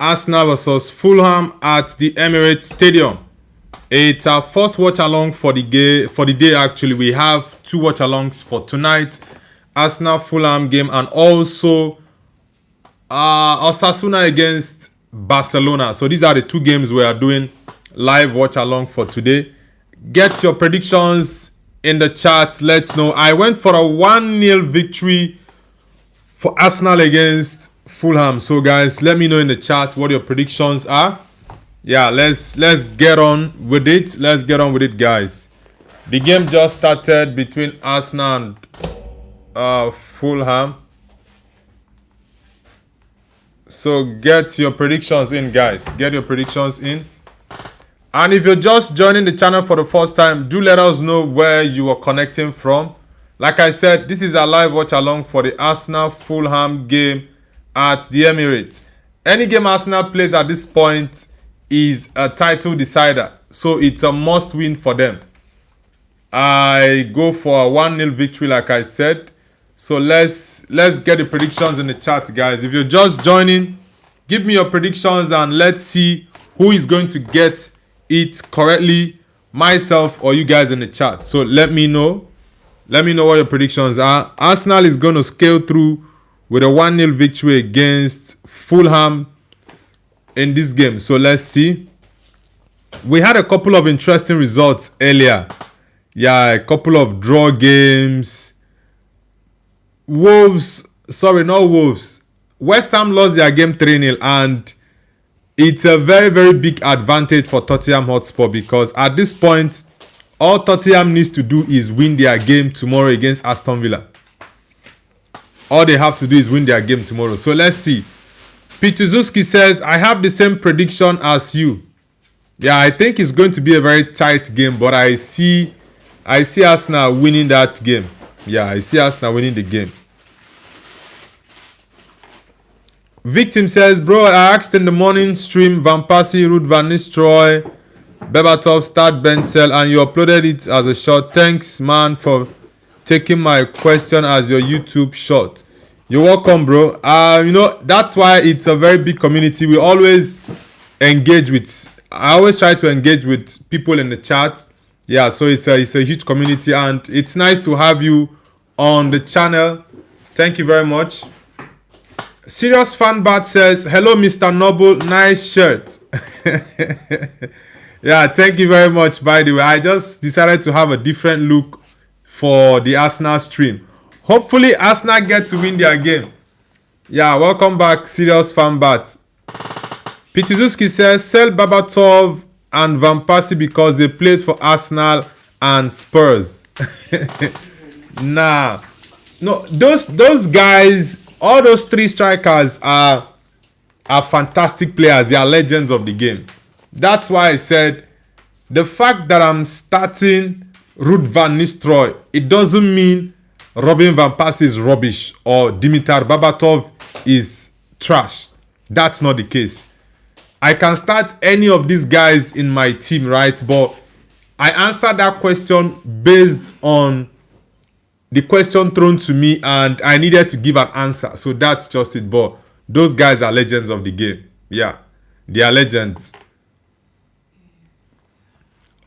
Arsenal versus Fulham at the Emirates Stadium. It's our first watch along for the day. Actually, we have 2 watch alongs for tonight: Arsenal Fulham game and also Osasuna against Barcelona. So these are the 2 games we are doing live watch along for today. Get your predictions in the chat. Let's know. I went for a 1-0 victory for Arsenal against Fulham. So guys, let me know in the chat what your predictions are. Yeah, let's get on with it. Let's get on with it, guys. The game just started between Arsenal and Fulham. So get your predictions in, guys. Get your predictions in. And if you're just joining the channel for the first time, do let us know where you are connecting from. Like I said, this is a live watch along for the Arsenal Fulham game at the Emirates. Any game Arsenal plays at this point is a title decider, so it's a must win for them. I go for a 1-0 victory, like I said. So let's get the predictions in the chat, guys. If you're just joining, give me your predictions and let's see who is going to get it correctly, myself or you guys in the chat. So let me know what your predictions are. Arsenal is going to scale through with a 1-0 victory against Fulham in this game. So let's see. We had a couple of interesting results earlier. Yeah, a couple of draw games. Wolves, sorry, not Wolves. West Ham lost their game 3-0, and it's a very, very big advantage for Tottenham Hotspur because at this point, all Tottenham needs to do is win their game tomorrow against Aston Villa. All they have to do is win their game tomorrow. So let's see. Pituzuski says, I have the same prediction as you. Yeah, I think it's going to be a very tight game, but I see Arsenal winning that game. Yeah, I see Arsenal winning the game. Victim says, bro, I asked in the morning stream, Van Persie, Ruud van Nistelrooy, Berbatov, start Benzel, and you uploaded it as a short. Thanks, man, for taking my question as your YouTube short. You're welcome, bro. You know, that's why it's a very big community. We always engage with, I always try to engage with people in the chat. Yeah, so it's a huge community, and it's nice to have you on the channel. Thank you very much. Serious Fan Bat says, hello, Mr. Noble, nice shirt. Yeah, thank you very much, by the way. I just decided to have a different look for the Arsenal stream. Hopefully, Arsenal get to win their game. Yeah, welcome back, Serious Fan Bat. Pituzuski says, sell Berbatov and Van Persie because they played for Arsenal and Spurs. Nah. No, those guys, all those 3 strikers are fantastic players. They are legends of the game. That's why I said the fact that I'm starting Ruud van Nistelrooy, it doesn't mean Robin van Persie is rubbish or Dimitar Berbatov is trash. That's not the case. I can start any of these guys in my team, right? But I answered that question based on the question thrown to me, and I needed to give an answer. So that's just it. But those guys are legends of the game. Yeah, they are legends.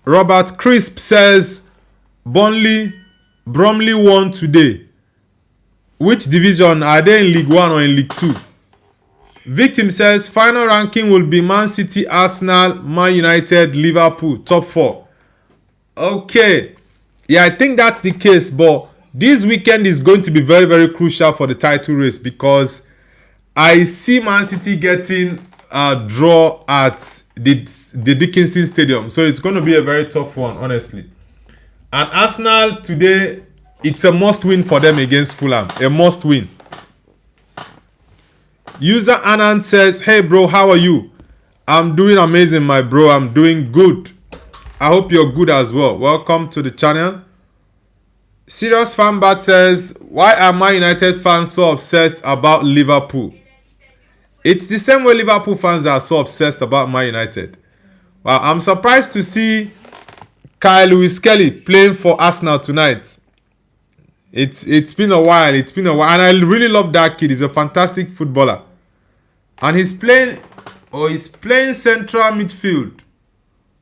Robert Crisp says, Bromley won today. Which division? Are they in League 1 or in League 2? Victim says, final ranking will be Man City, Arsenal, Man United, Liverpool, top 4. Okay. Yeah, I think that's the case, but this weekend is going to be very, very crucial for the title race because I see Man City getting a draw at the Dickinson Stadium. So it's going to be a very tough one, honestly. And Arsenal today, it's a must-win for them against Fulham. A must-win. User Anand says, hey bro, how are you? I'm doing amazing, my bro. I'm doing good. I hope you're good as well. Welcome to the channel. Serious Fanbat says, why are Man United fans so obsessed about Liverpool? It's the same way Liverpool fans are so obsessed about Man United. Well, I'm surprised to see Kyle Lewis Kelly playing for Arsenal tonight. It's been a while. And I really love that kid. He's a fantastic footballer. And he's playing Or he's playing central midfield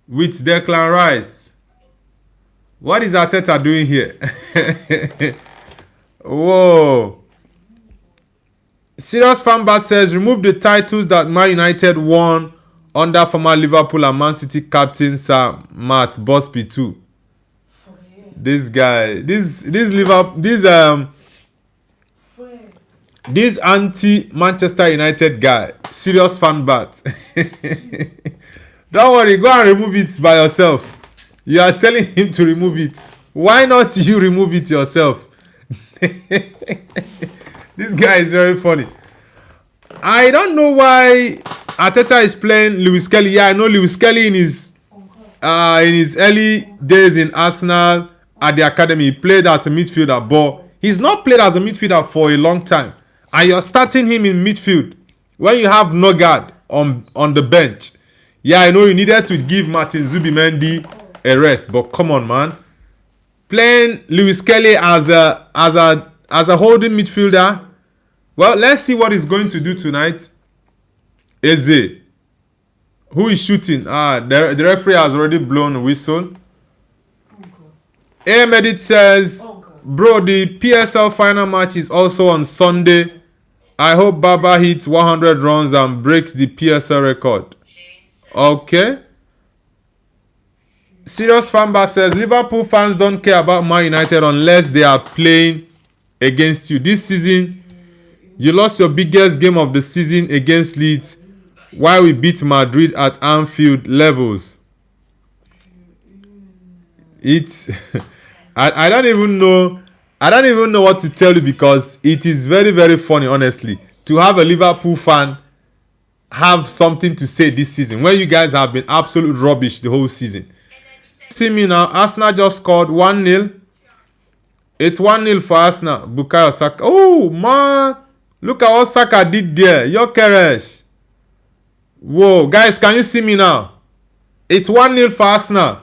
with Declan Rice. What is Arteta doing here? Whoa. Serious Fanbat says, remove the titles that Man United won under former Liverpool and Man City captain Sir Matt Busby too. This guy, this anti-Manchester United guy, Serious Fanbat. Don't worry, go and remove it by yourself. You are telling him to remove it. Why not you remove it yourself? This guy is very funny. I don't know why Arteta is playing Lewis Kelly. Yeah, I know Lewis Kelly in his early days in Arsenal at the academy, he played as a midfielder, but he's not played as a midfielder for a long time. And you're starting him in midfield when you have Nogard on the bench. Yeah, I know you needed to give Martin Zubimendi a rest, but come on, man. Playing Lewis Kelly as a holding midfielder. Well, let's see what he's going to do tonight. Eze, who is shooting? The referee has already blown a whistle. Ahmedit says, bro, the PSL final match is also on Sunday. I hope Baba hits 100 runs and breaks the PSL record. Okay. Serious Fanba says, Liverpool fans don't care about Man United unless they are playing against you. This season, you lost your biggest game of the season against Leeds while we beat Madrid at Anfield levels. It's I don't even know what to tell you, because it is very, very funny, honestly, to have a Liverpool fan have something to say this season when you guys have been absolute rubbish the whole season. See me now, Arsenal just scored 1-0. It's 1-0 for Arsenal. Bukayo Saka. Oh man, look at what Saka did there. Gyökeres. Whoa, guys, can you see me now? It's 1-0 for Arsenal.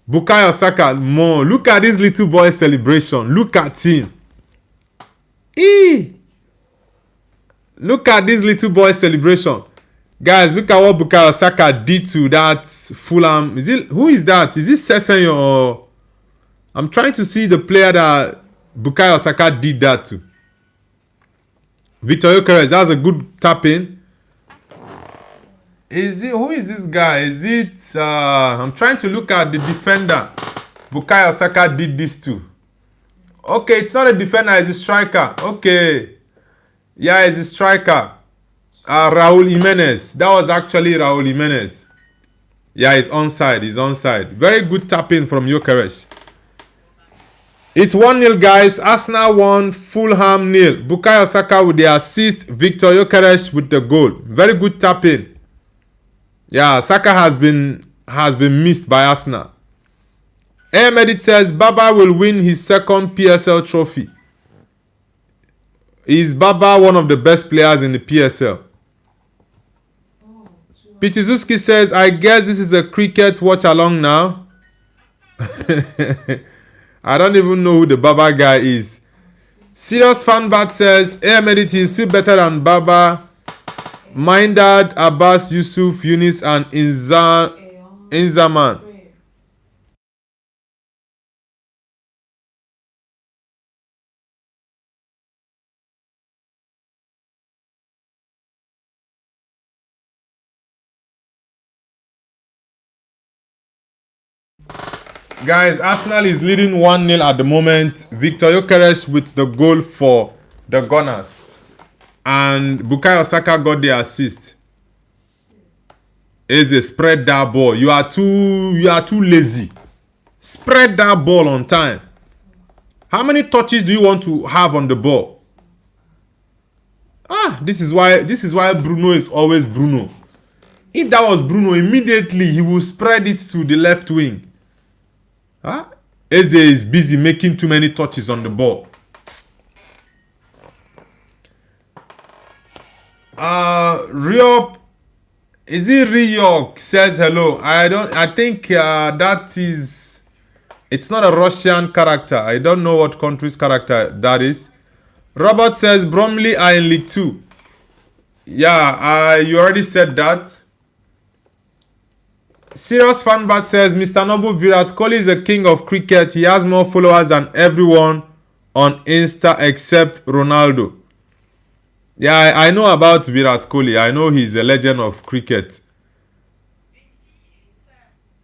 Bukayo Saka. More. Look at this little boy celebration. Look at him. Look at this little boy celebration. Guys, look at what Bukayo Saka did to that Fulham. Who is that? Is this Sessegnon or... I'm trying to see the player that Bukayo Saka did that to. Victor Gyökeres, that's a good tap-in. Who is this guy? Is it... I'm trying to look at the defender Bukayo Saka did this to. Okay, it's not a defender, it's a striker. Okay. Yeah, it's a striker. Raul Jimenez. That was actually Raul Jimenez. Yeah, he's onside. He's onside. Very good tap-in from Gyökeres. It's 1-0, guys. Arsenal 1, Fulham 0. Bukayo Saka with the assist. Victor Gyökeres with the goal. Very good tap-in. Yeah, Saka has been missed by Arsenal. Ahmedit says Baba will win his second PSL trophy. Is Baba one of the best players in the PSL? Pichizuski says, I guess this is a cricket watch along now. I don't even know who the Baba guy is. Serious Fanbat says, Ahmedit is still better than Baba. Mindad, Abbas, Yusuf, Yunis, and Inzaman. Guys, Arsenal is leading 1-0 at the moment. Victor Gyökeres with the goal for the Gunners. And Bukayo Saka got the assist. Eze, spread that ball. You are too lazy. Spread that ball on time. How many touches do you want to have on the ball? This is why Bruno is always Bruno. If that was Bruno, immediately he will spread it to the left wing. Eze is busy making too many touches on the ball. Ryop, is it Ryok says hello. I think that is, it's not a Russian character. I don't know what country's character that is. Robert says Bromley are in League 2. Yeah, you already said that. Serious Fanbat says, Mr. Noble, Virat Kohli is a king of cricket. He has more followers than everyone on Insta except Ronaldo. Yeah, I know about Virat Kohli. I know he's a legend of cricket.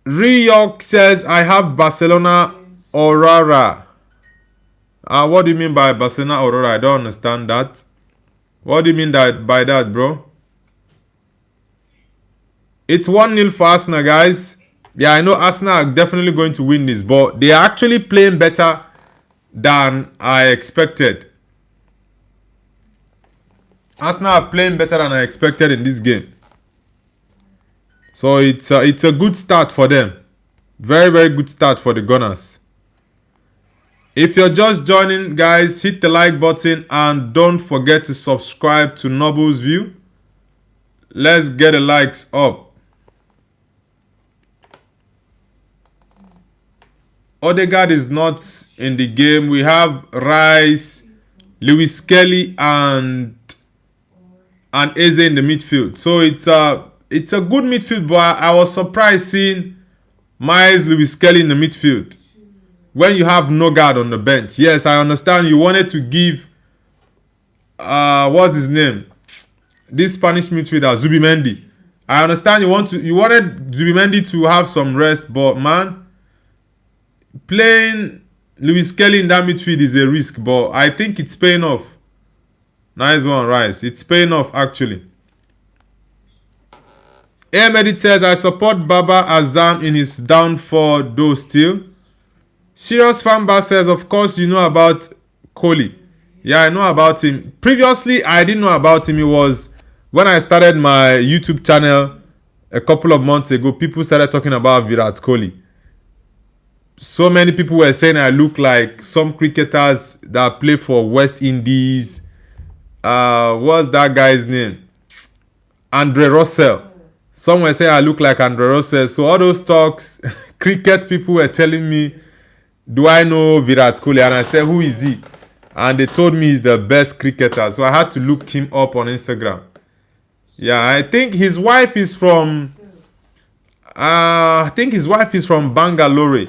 Ryok says, I have Barcelona Aurora. What do you mean by Barcelona Aurora? I don't understand that. What do you mean by that, bro? It's 1-0 for Arsenal, guys. Yeah, I know Arsenal are definitely going to win this, but they are actually playing better than I expected. Arsenal are playing better than I expected in this game. So it's a good start for them. Very, very good start for the Gunners. If you're just joining, guys, hit the like button and don't forget to subscribe to Noble's View. Let's get the likes up. Odegaard is not in the game. We have Rice, Lewis Kelly, and Eze in the midfield. So it's a good midfield, but I was surprised seeing Miles Lewis Kelly in the midfield when you have Nogard on the bench. Yes, I understand you wanted to give what's his name? This Spanish midfielder, Zubimendi. I understand you wanted Zubimendi to have some rest, but man, playing Lewis Kelly in that midfield is a risk, but I think it's paying off. Nice one, Rice. It's paying off, actually. Ahmed says, I support Baba Azam in his downfall, though still. Serious Fanbar says, of course you know about Kohli. Yeah, I know about him. Previously, I didn't know about him. It was when I started my YouTube channel a couple of months ago. People started talking about Virat Kohli. So many people were saying I look like some cricketers that play for West Indies. What's that guy's name? Andre Russell. Some were saying I look like Andre Russell. So all those talks, cricket people were telling me, do I know Virat Kohli? And I said, who is he? And they told me he's the best cricketer. So I had to look him up on Instagram. Yeah, I think his wife is from Bangalore.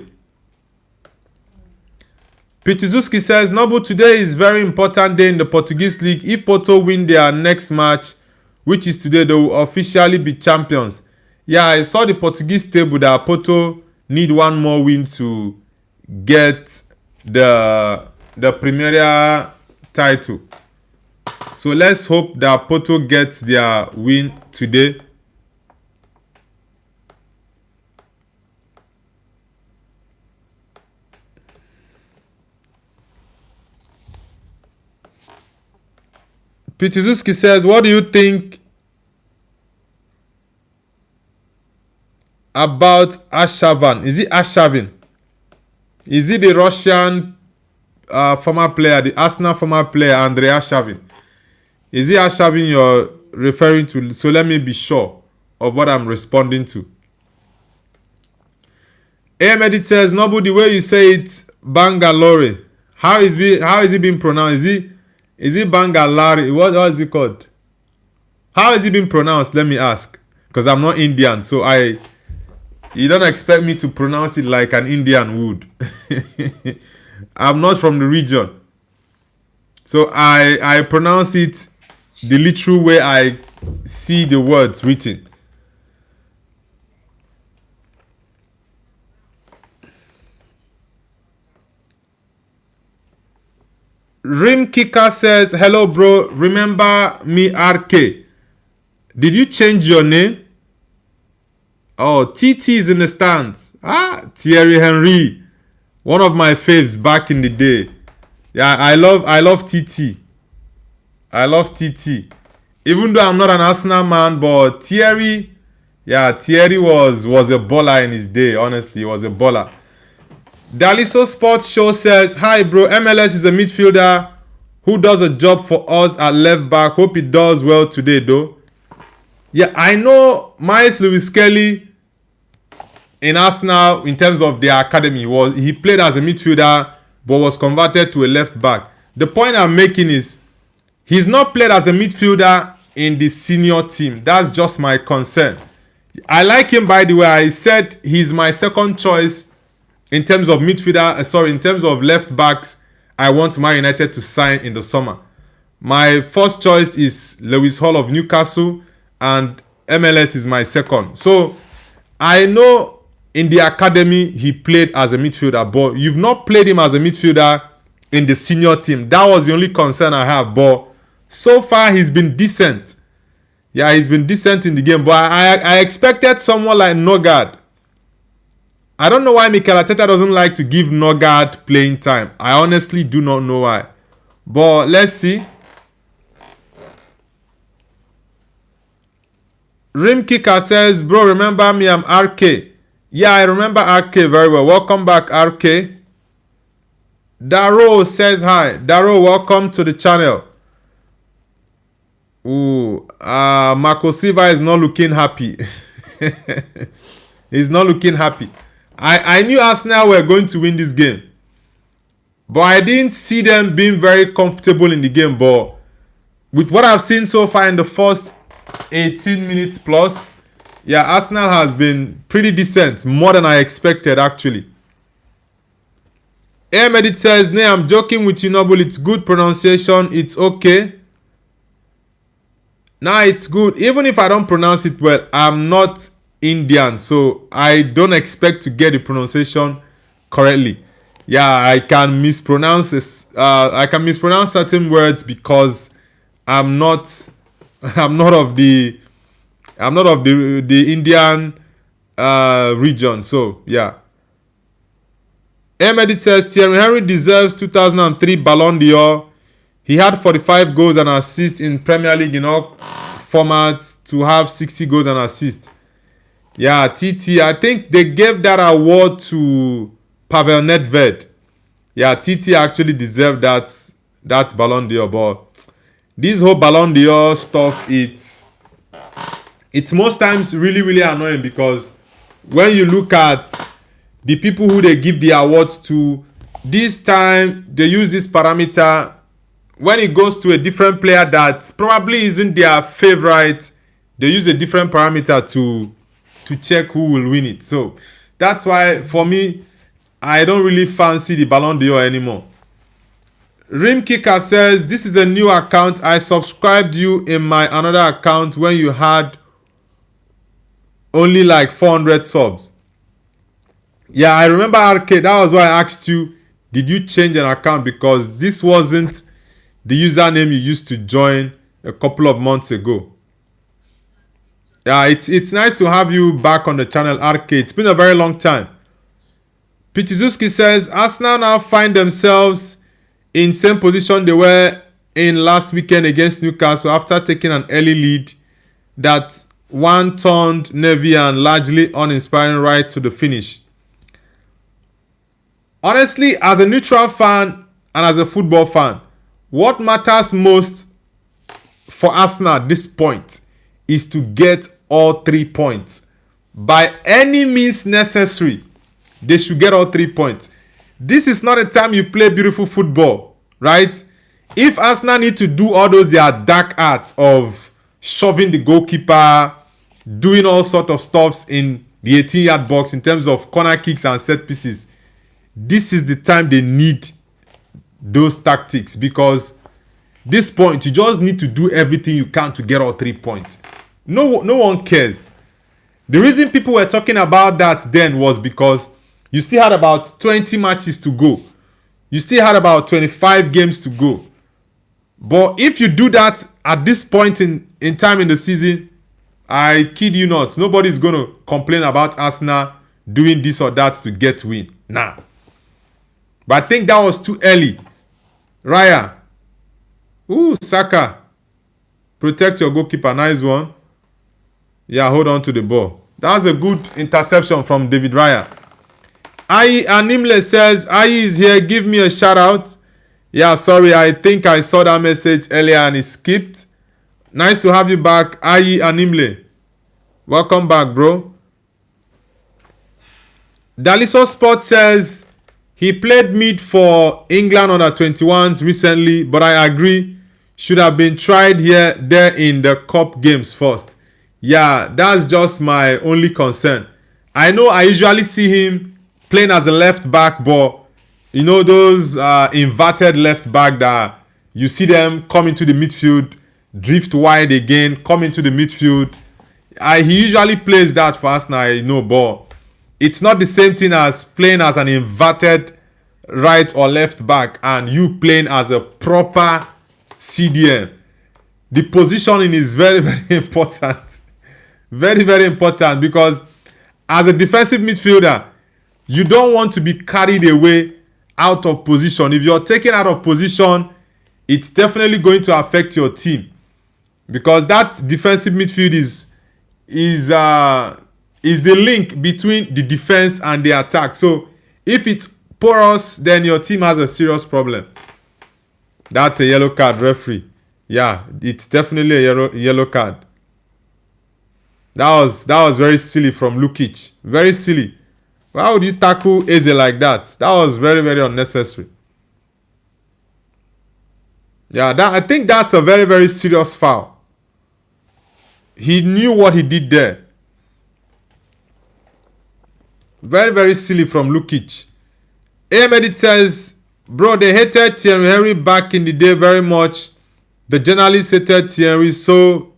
Pituzuski says, Noble, today is very important day in the Portuguese League. If Porto win their next match, which is today, they will officially be champions. Yeah, I saw the Portuguese table that Porto need one more win to get the Premier title. So let's hope that Porto gets their win today. Pituzuski says, what do you think about Arshavin? Is it Arshavin? Is it the Russian former player, the Arsenal former player, Andrei Arshavin? Is it Arshavin you're referring to? So let me be sure of what I'm responding to. Ahmed says, Noble, the way you say it, Bangalore. How is it being pronounced? Is it Bangalore? What is it called? How is it being pronounced? Let me ask. Because I'm not Indian, so you don't expect me to pronounce it like an Indian would. I'm not from the region. So I pronounce it the literal way I see the words written. Rim Kicker says, hello bro, remember me RK. Did you change your name? Oh, TT is in the stands. Thierry Henry. One of my faves back in the day. Yeah, I love TT. I love TT. Even though I'm not an Arsenal man, but Thierry was a baller in his day. Honestly, he was a baller. Daliso Sports Show says, hi bro, MLS is a midfielder who does a job for us at left back. Hope he does well today though. Yeah, I know Miles Lewis Kelly in Arsenal in terms of their academy. He played as a midfielder but was converted to a left back. The point I'm making is he's not played as a midfielder in the senior team. That's just my concern. I like him, by the way. I said he's my second choice in terms of midfielder. In terms of left backs, I want Man United to sign in the summer. My first choice is Lewis Hall of Newcastle, and MLS is my second. So I know in the academy he played as a midfielder, but you've not played him as a midfielder in the senior team. That was the only concern I have. But so far he's been decent. Yeah, he's been decent in the game. But I expected someone like Nogard. I don't know why Mikel Arteta doesn't like to give Nogard playing time. I honestly do not know why. But let's see. Rim Kicker says, bro, remember me? I'm RK. Yeah, I remember RK very well. Welcome back, RK. Daro says hi. Daro, welcome to the channel. Ooh, Marco Silva is not looking happy. He's not looking happy. I knew Arsenal were going to win this game, but I didn't see them being very comfortable in the game. But with what I've seen so far in the first 18 minutes plus, yeah, Arsenal has been pretty decent, more than I expected actually. Ahmed says, "Nay, I'm joking with you, Noble. It's good pronunciation. It's okay." Nah, it's good. Even if I don't pronounce it well, I'm not Indian, so I don't expect to get the pronunciation correctly. Yeah, I can mispronounce this. I can mispronounce certain words because I'm not of the Indian region. So yeah. Ahmed says Thierry Henry deserves 2003 Ballon d'Or. He had 45 goals and assists in Premier League in all formats to have 60 goals and assists. Yeah, TT, I think they gave that award to Pavel Nedved. Yeah, TT actually deserved that Ballon d'Or. But this whole Ballon d'Or stuff, it's most times really, really annoying because when you look at the people who they give the awards to, this time they use this parameter. When it goes to a different player that probably isn't their favorite, they use a different parameter to check who will win it. So that's why for me, I don't really fancy the Ballon d'Or anymore. Rim Kicker says, this is a new account. I subscribed you in my another account when you had only like 400 subs. Yeah, I remember RK. That was why I asked you, did you change an account? Because this wasn't the username you used to join a couple of months ago. Yeah, it's nice to have you back on the channel, RK. It's been a very long time. Pichizuski says, Arsenal now find themselves in same position they were in last weekend against Newcastle after taking an early lead that one turned nervy and largely uninspiring right to the finish. Honestly, as a neutral fan and as a football fan, what matters most for Arsenal at this point is to get all 3 points. By any means necessary, they should get all 3 points. This is not a time you play beautiful football, right? If Arsenal need to do all those their dark arts of shoving the goalkeeper, doing all sort of stuffs in the 18-yard box in terms of corner kicks and set pieces, this is the time they need those tactics, because this point you just need to do everything you can to get all 3 points. No one cares. The reason people were talking about that then was because you still had about 20 matches to go. You still had about 25 games to go. But if you do that at this point in time in the season, I kid you not, nobody's going to complain about Arsenal doing this or that to get win. Nah. But I think that was too early. Raya. Ooh, Saka. Protect your goalkeeper. Nice one. Yeah, hold on to the ball. That was a good interception from David Raya. Ayi Animle says, Ayi is here. Give me a shout out. Yeah, sorry. I think I saw that message earlier and it skipped. Nice to have you back, Ayi Animle. Welcome back, bro. Daliso Sport says, he played mid for England under 21s recently, but I agree. should have been tried there in the cup games first. Yeah, that's just my only concern. I know I usually see him playing as a left back, but you know those inverted left back that you see them come into the midfield, drift wide again, come into the midfield. He usually plays that for Arsenal, I know, but it's not the same thing as playing as an inverted right or left back and you playing as a proper CDM. The positioning is very, very important. Very, very important, because as a defensive midfielder, you don't want to be carried away out of position. If you're taken out of position, it's definitely going to affect your team, because that defensive midfield is the link between the defense and the attack. So if it's porous, then your team has a serious problem. That's a yellow card, referee. Yeah, it's definitely a yellow card. That was very silly from Lukic. Very silly. Why would you tackle Eze like that? That was very, very unnecessary. Yeah, I think that's a very, very serious foul. He knew what he did there. Very, very silly from Lukic. Ahmed says, bro, they hated Thierry Henry back in the day very much. The journalists hated Thierry, so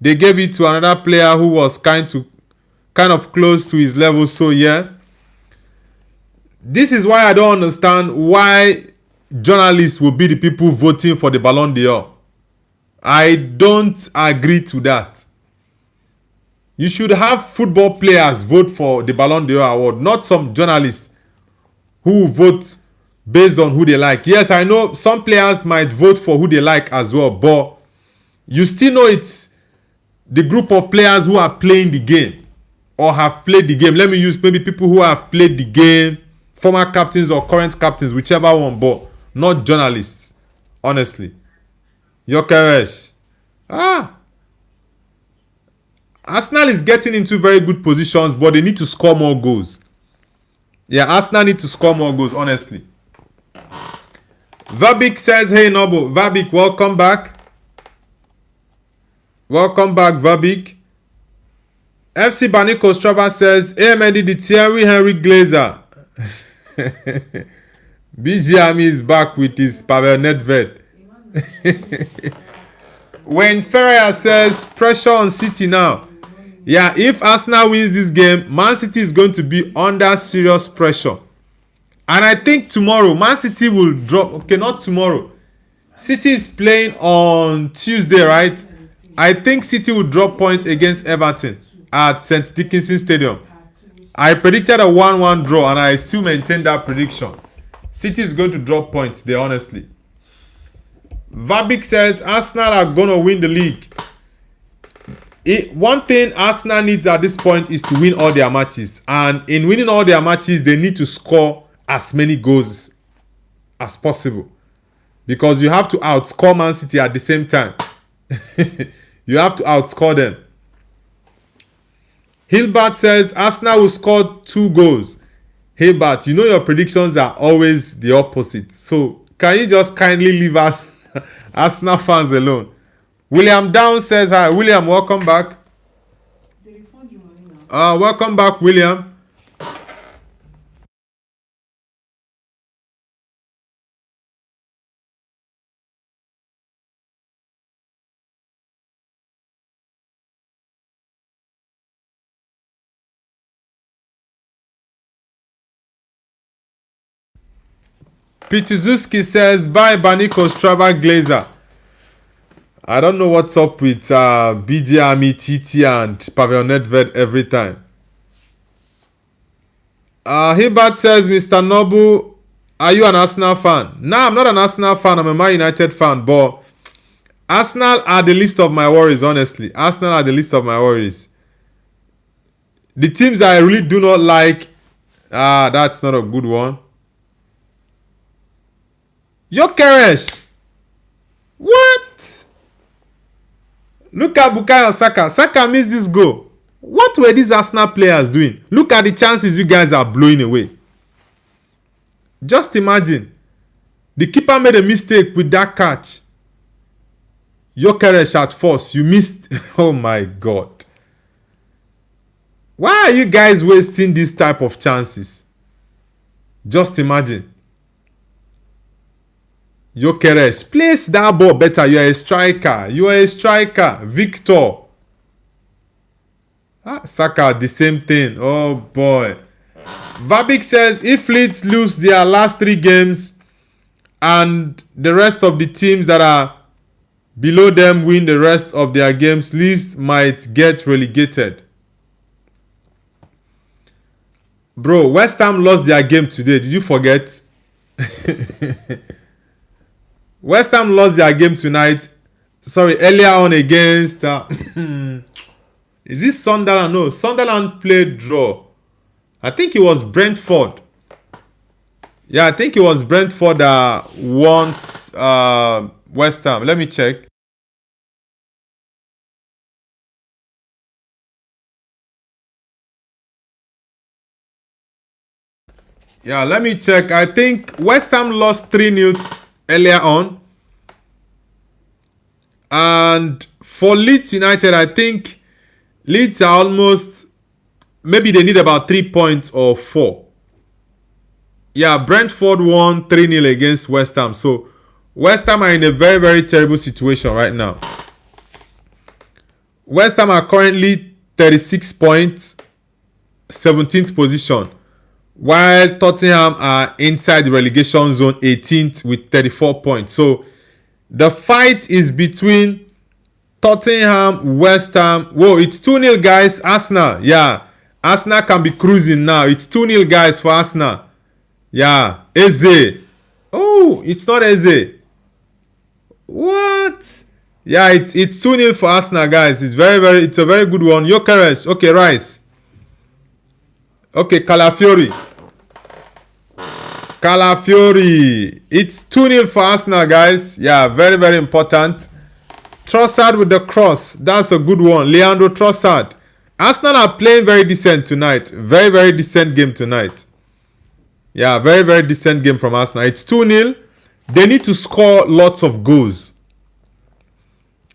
they gave it to another player who was kind of close to his level. So yeah, this is why I don't understand why journalists will be the people voting for the Ballon d'Or. I don't agree to that. You should have football players vote for the Ballon d'Or award, not some journalists who vote based on who they like. Yes, I know some players might vote for who they like as well, but you still know it's the group of players who are playing the game or have played the game. Let me use maybe people who have played the game, former captains or current captains, whichever one, but not journalists. Honestly. Gyökeres. Arsenal is getting into very good positions, but they need to score more goals. Yeah, Arsenal need to score more goals, honestly. Vabik says, hey Nobo. Vabik, welcome back. Welcome back, Vabik. FC Baniko Strava says, hey Mendy, the Thierry Henry Glazer. BGM is back with his Pavel Nedved. Wayne Ferreira says, pressure on City now. Yeah, if Arsenal wins this game, Man City is going to be under serious pressure. And I think tomorrow, Man City will drop. Okay, not tomorrow. City is playing on Tuesday, right? I think City will drop points against Everton at St. Dickinson Stadium. I predicted a 1-1 draw, and I still maintain that prediction. City is going to drop points there, honestly. Vabik says, Arsenal are going to win the league. One thing Arsenal needs at this point is to win all their matches. And in winning all their matches, they need to score as many goals as possible. Because you have to outscore Man City at the same time. You have to outscore them. Hilbert says, Arsenal will score 2 goals. Hilbert, you know your predictions are always the opposite. So, can you just kindly leave us Arsenal fans alone? William Down says hi. William, welcome back. Welcome back, William. Pituzuski says, bye Baniko Strava Glazer. I don't know what's up with BJ Army, TT, and Pavel Nedved every time. Hilbert says, Mr. Nobu, are you an Arsenal fan? No, I'm not an Arsenal fan. I'm a Man United fan. But Arsenal are the least of my worries, honestly. Arsenal are the least of my worries. The teams I really do not like, that's not a good one. Gyökeres. What? Look at Bukayo Saka. Saka missed this goal. What were these Arsenal players doing? Look at the chances you guys are blowing away. Just imagine. The keeper made a mistake with that catch. Gyökeres at first. You missed. Oh my God. Why are you guys wasting this type of chances? Just imagine. Gyökeres, place that ball better. You are a striker. You are a striker. Victor. Saka, the same thing. Oh boy. Vabik says if Leeds lose their last 3 games and the rest of the teams that are below them win the rest of their games, Leeds might get relegated. Bro, West Ham lost their game today. Did you forget? West Ham lost their game tonight. Sorry, earlier on against... is this Sunderland? No, Sunderland played draw. I think it was Brentford. Yeah, I think it was Brentford that won West Ham. Let me check. Yeah, let me check. I think West Ham lost 3-0 earlier on. And for Leeds United, I think Leeds are almost... Maybe they need about 3 points or 4. Yeah, Brentford won 3-0 against West Ham. So, West Ham are in a very, very terrible situation right now. West Ham are currently 36 points, 17th position. While Tottenham are inside the relegation zone, 18th with 34 points. So, the fight is between Tottenham, West Ham. Whoa, it's 2-0 guys. Arsenal, yeah. Arsenal can be cruising now. It's 2-0 guys for Arsenal. Yeah. Eze. Oh, it's not Eze. What? Yeah, it's 2-0 for Arsenal, guys. It's a very good one. Gyökeres. Okay, Rice. Okay, Calafiori. It's 2-0 for Arsenal, guys. Yeah, very, very important. Trossard with the cross. That's a good one. Leandro Trossard. Arsenal are playing very decent tonight. Very, very decent game tonight. Yeah, very, very decent game from Arsenal. It's 2-0. They need to score lots of goals.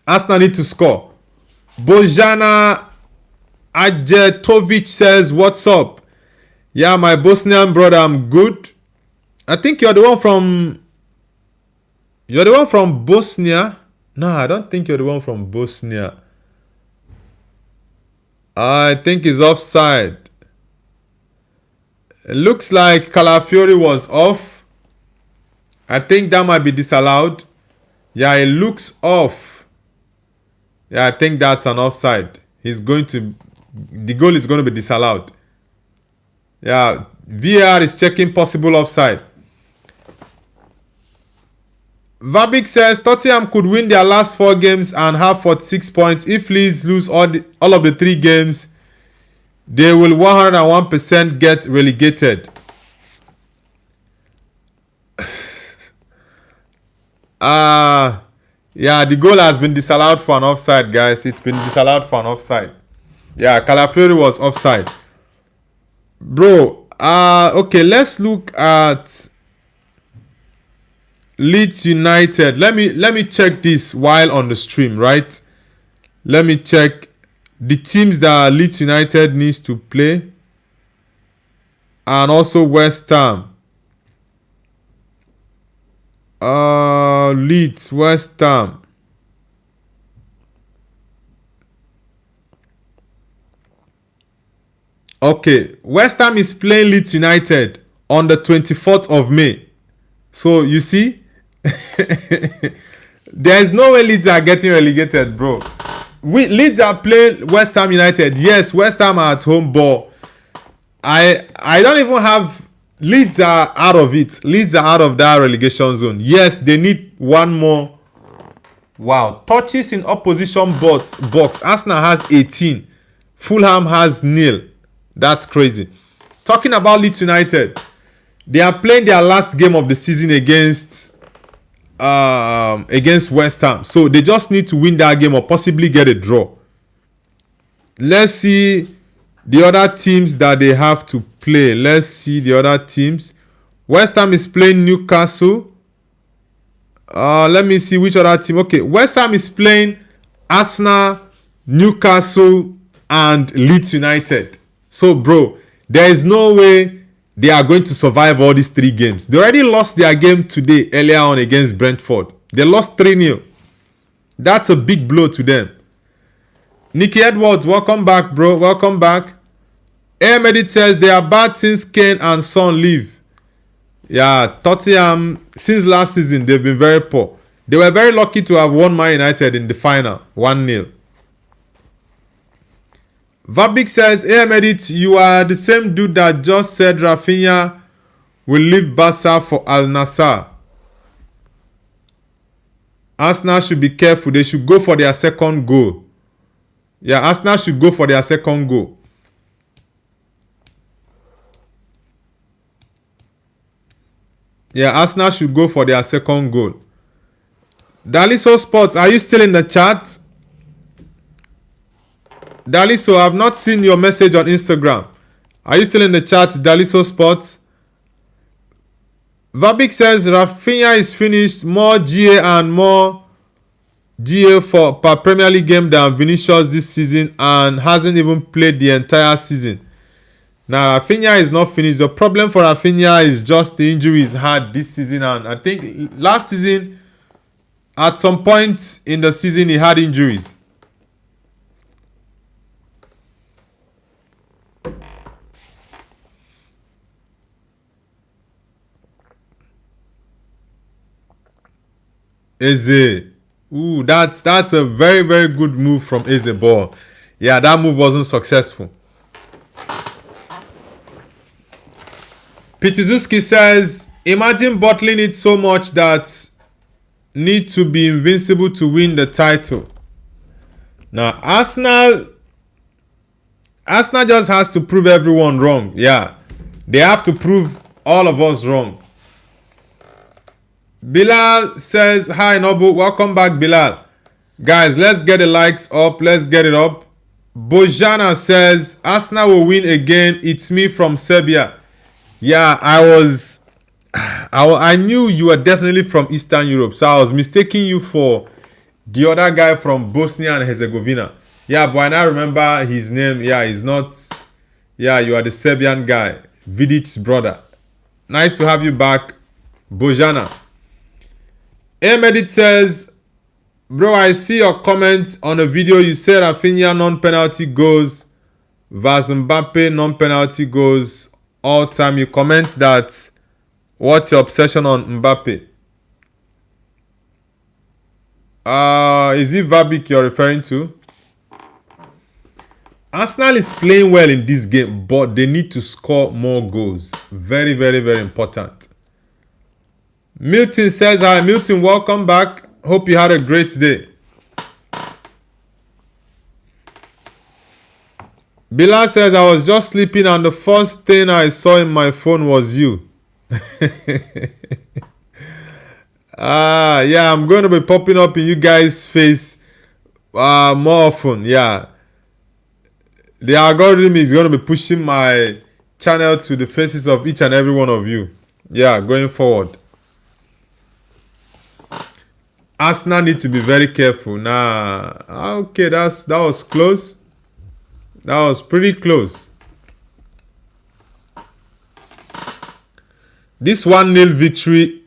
Arsenal need to score. Bojana Ajetovic says, what's up? Yeah, my Bosnian brother, I'm good. I think you're the one from... You're the one from Bosnia? No, I don't think you're the one from Bosnia. I think he's offside. It looks like Calafiori was off. I think that might be disallowed. Yeah, it looks off. Yeah, I think that's an offside. The goal is going to be disallowed. Yeah, VAR is checking possible offside. Vabik says Tottenham could win their last 4 games and have 46 points. If Leeds lose all of the 3 games, they will 101% get relegated. Yeah, the goal has been disallowed for an offside, guys. It's been disallowed for an offside. Yeah, Calafiori was offside. Bro, okay, let's look at Leeds United. Let me check this while on the stream, right? Let me check the teams that Leeds United needs to play. And also West Ham. Leeds, West Ham. Okay, West Ham is playing Leeds United on the 24th of May. So, you see, there's no way Leeds are getting relegated, bro. Leeds are playing West Ham United. Yes, West Ham are at home, but I don't even have... Leeds are out of it. Leeds are out of that relegation zone. Yes, they need one more. Wow. Touches in opposition box. Arsenal has 18. Fulham has 0. That's crazy. Talking about Leeds United, they are playing their last game of the season against West Ham. So they just need to win that game or possibly get a draw. Let's see the other teams that they have to play. Let's see the other teams. West Ham is playing Newcastle. Let me see which other team. Okay, West Ham is playing Arsenal, Newcastle, and Leeds United. So, bro, there is no way they are going to survive all these 3 games. They already lost their game today, earlier on against Brentford. They lost 3-0. That's a big blow to them. Nicky Edwards, welcome back, bro. Welcome back. Edit says they are bad since Kane and Son leave. Yeah, Tottenham, since last season, they've been very poor. They were very lucky to have won Man United in the final, 1-0. Vabik says, Edit, you are the same dude that just said Rafinha will leave Barca for Al Nassr. Arsenal should be careful. They should go for their second goal. Yeah, Arsenal should go for their second goal. Yeah, Arsenal should go for their second goal. Daliso Sports, are you still in the chat? Daliso, I've not seen your message on Instagram. Are you still in the chat, Daliso Sports? Vabik says Rafinha is finished, more GA and more GA for per Premier League game than Vinicius this season and hasn't even played the entire season. Now, Rafinha is not finished. The problem for Rafinha is just the injuries he had this season, and I think last season, at some point in the season, he had injuries. Eze. Ooh, that's a very, very good move from Eze Ball. Yeah, that move wasn't successful. Pituzuski says, imagine bottling it so much that need to be invincible to win the title. Now, Arsenal just has to prove everyone wrong. Yeah, they have to prove all of us wrong. Bilal says, hi Nobu, welcome back Bilal. Guys, let's get the likes up. Let's get it up. Bojana says, Arsenal will win again. It's me from Serbia. Yeah, I knew you were definitely from Eastern Europe. So I was mistaking you for the other guy from Bosnia and Herzegovina. Yeah, but I now remember his name. Yeah, he's not. Yeah, you are the Serbian guy. Vidic's brother. Nice to have you back, Bojana. Edit says, bro, I see your comment on a video. You said Rafinha non-penalty goals, Vaz Mbappe non-penalty goals all time. You comment that, what's your obsession on Mbappe? Is it Vabik you're referring to? Arsenal is playing well in this game, but they need to score more goals. Very, very, very important. Milton says, hi Milton, welcome back. Hope you had a great day. Bilal says, I was just sleeping and the first thing I saw in my phone was you. Yeah, I'm going to be popping up in you guys' face more often. Yeah. The algorithm is going to be pushing my channel to the faces of each and every one of you. Yeah, going forward. Arsenal need to be very careful. Nah, okay, that was close. That was pretty close. This 1-0 victory,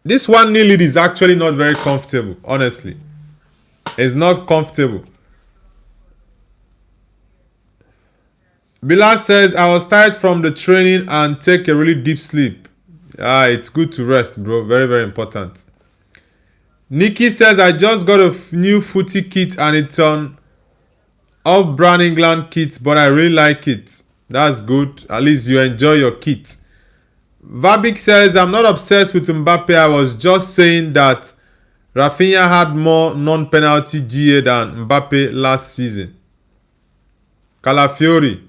this 1-0 lead is actually not very comfortable, honestly. It's not comfortable. Bilal says, I was tired from the training and take a really deep sleep. It's good to rest, bro. Very, very important. Nikki says, I just got a new footy kit and it's on off-brand England kit, but I really like it. That's good. At least you enjoy your kit. Vabik says, I'm not obsessed with Mbappe. I was just saying that Rafinha had more non-penalty GA than Mbappe last season. Calafiori.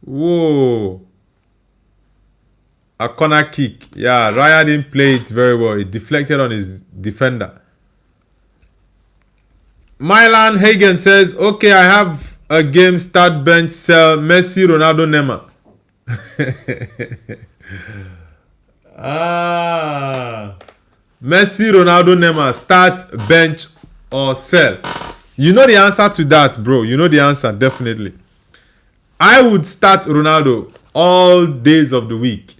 Whoa. A corner kick. Yeah, Raya didn't play it very well. It deflected on his defender. Milan Hagen says, okay, I have a game, start, bench, sell, Messi, Ronaldo, Neymar. Messi, Ronaldo, Neymar, start, bench, or sell? You know the answer to that, bro. You know the answer, definitely. I would start Ronaldo all days of the week.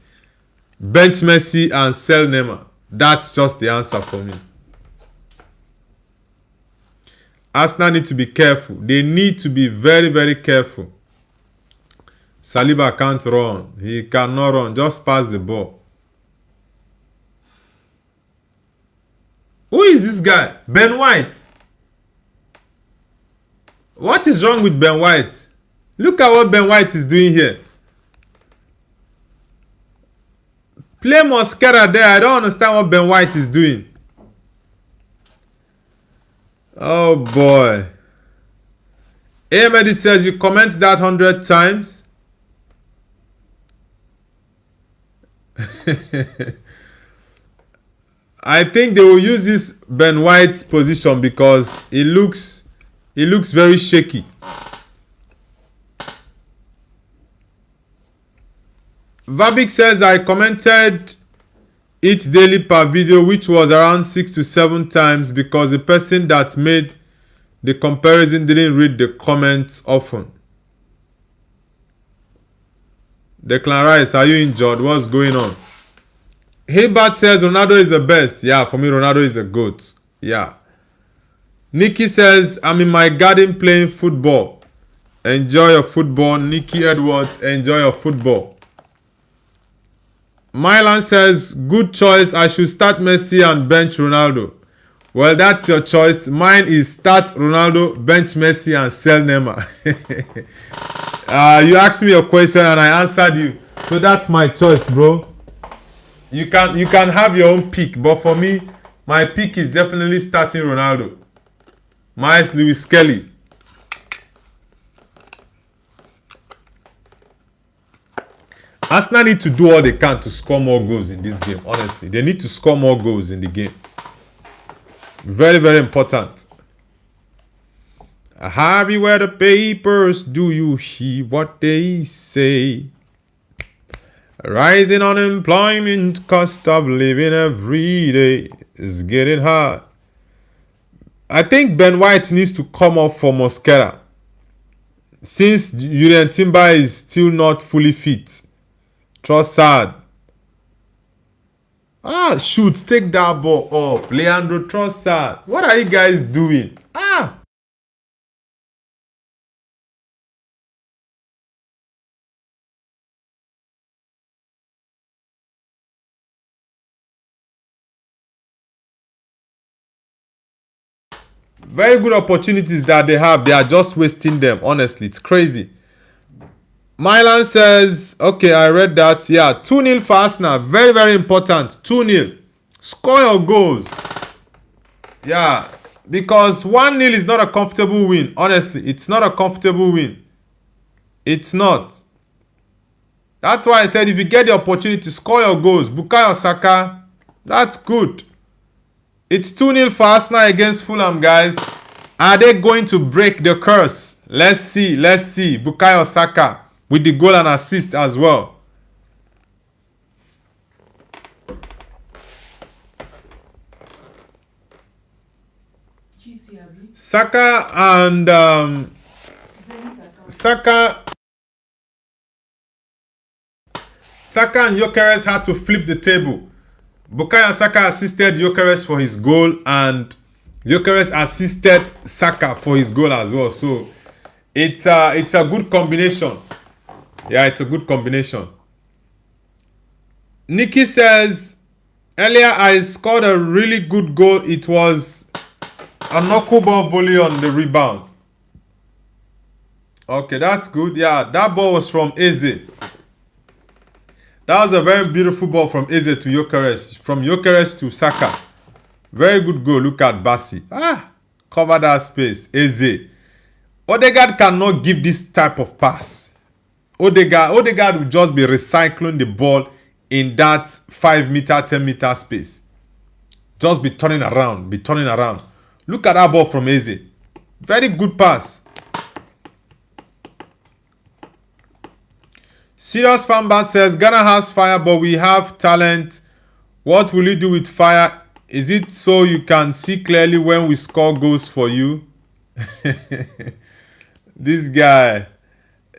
Bench Messi and sell Neymar. That's just the answer for me. Arsenal need to be careful. They need to be very, very careful. Saliba can't run. He cannot run. Just pass the ball. Who is this guy? Ben White. What is wrong with Ben White? Look at what Ben White is doing here. Play Mosquera there. I don't understand what Ben White is doing. Oh boy. Ahmed says you comment that 100 times. I think they will use this Ben White's position because it looks very shaky. Vabik says I commented it daily per video, which was around 6 to 7 times because the person that made the comparison didn't read the comments often. Declan Rice, are you injured? What's going on? Hilbert says Ronaldo is the best. Yeah, for me Ronaldo is a GOAT. Yeah. Nikki says I'm in my garden playing football. Enjoy your football. Nikki Edwards, enjoy your football. Milan says, good choice. I should start Messi and bench Ronaldo. Well, that's your choice. Mine is start Ronaldo, bench Messi, and sell Neymar. You asked me a question and I answered you. So that's my choice, bro. You can have your own pick. But for me, my pick is definitely starting Ronaldo. Mine's Lewis Kelly. Arsenal need to do all they can to score more goals in this game, honestly. They need to score more goals in the game. Very, very important. Have you read the papers? Do you hear what they say? Rising unemployment, cost of living every day is getting hard. I think Ben White needs to come off for Mosquera. Since Julian Timber is still not fully fit. Trossard. Shoot, take that ball up. Leandro Trossard. What are you guys doing? Very good opportunities that they have. They are just wasting them. Honestly, it's crazy. Milan says, okay, I read that. Yeah, 2-0 for Arsenal. Very, very important. 2-0. Score your goals. Yeah, because 1-0 is not a comfortable win. Honestly, it's not a comfortable win. It's not. That's why I said if you get the opportunity to score your goals, Bukayo Saka, that's good. It's 2-0 for Arsenal against Fulham, guys. Are they going to break the curse? Let's see. Let's see. Bukayo Saka with the goal and assist as well. Saka and Saka and Gyökeres had to flip the table. Bukayo Saka assisted Gyökeres for his goal and Gyökeres assisted Saka for his goal as well. So it's a good combination. Yeah, it's a good combination. Nikki says, earlier I scored a really good goal. It was a knuckleball volley on the rebound. Okay, that's good. Yeah, that ball was from Eze. That was a very beautiful ball from Eze to Gyökeres. From Gyökeres to Saka. Very good goal. Look at Bassi. Cover that space. Eze. Odegaard cannot give this type of pass. Odegaard will just be recycling the ball in that 5 meter, 10 meter space. Just be turning around. Look at that ball from Eze. Very good pass. Serious Fanbat says, Ghana has fire, but we have talent. What will you do with fire Is it so you can see clearly when we score goals for you? This guy.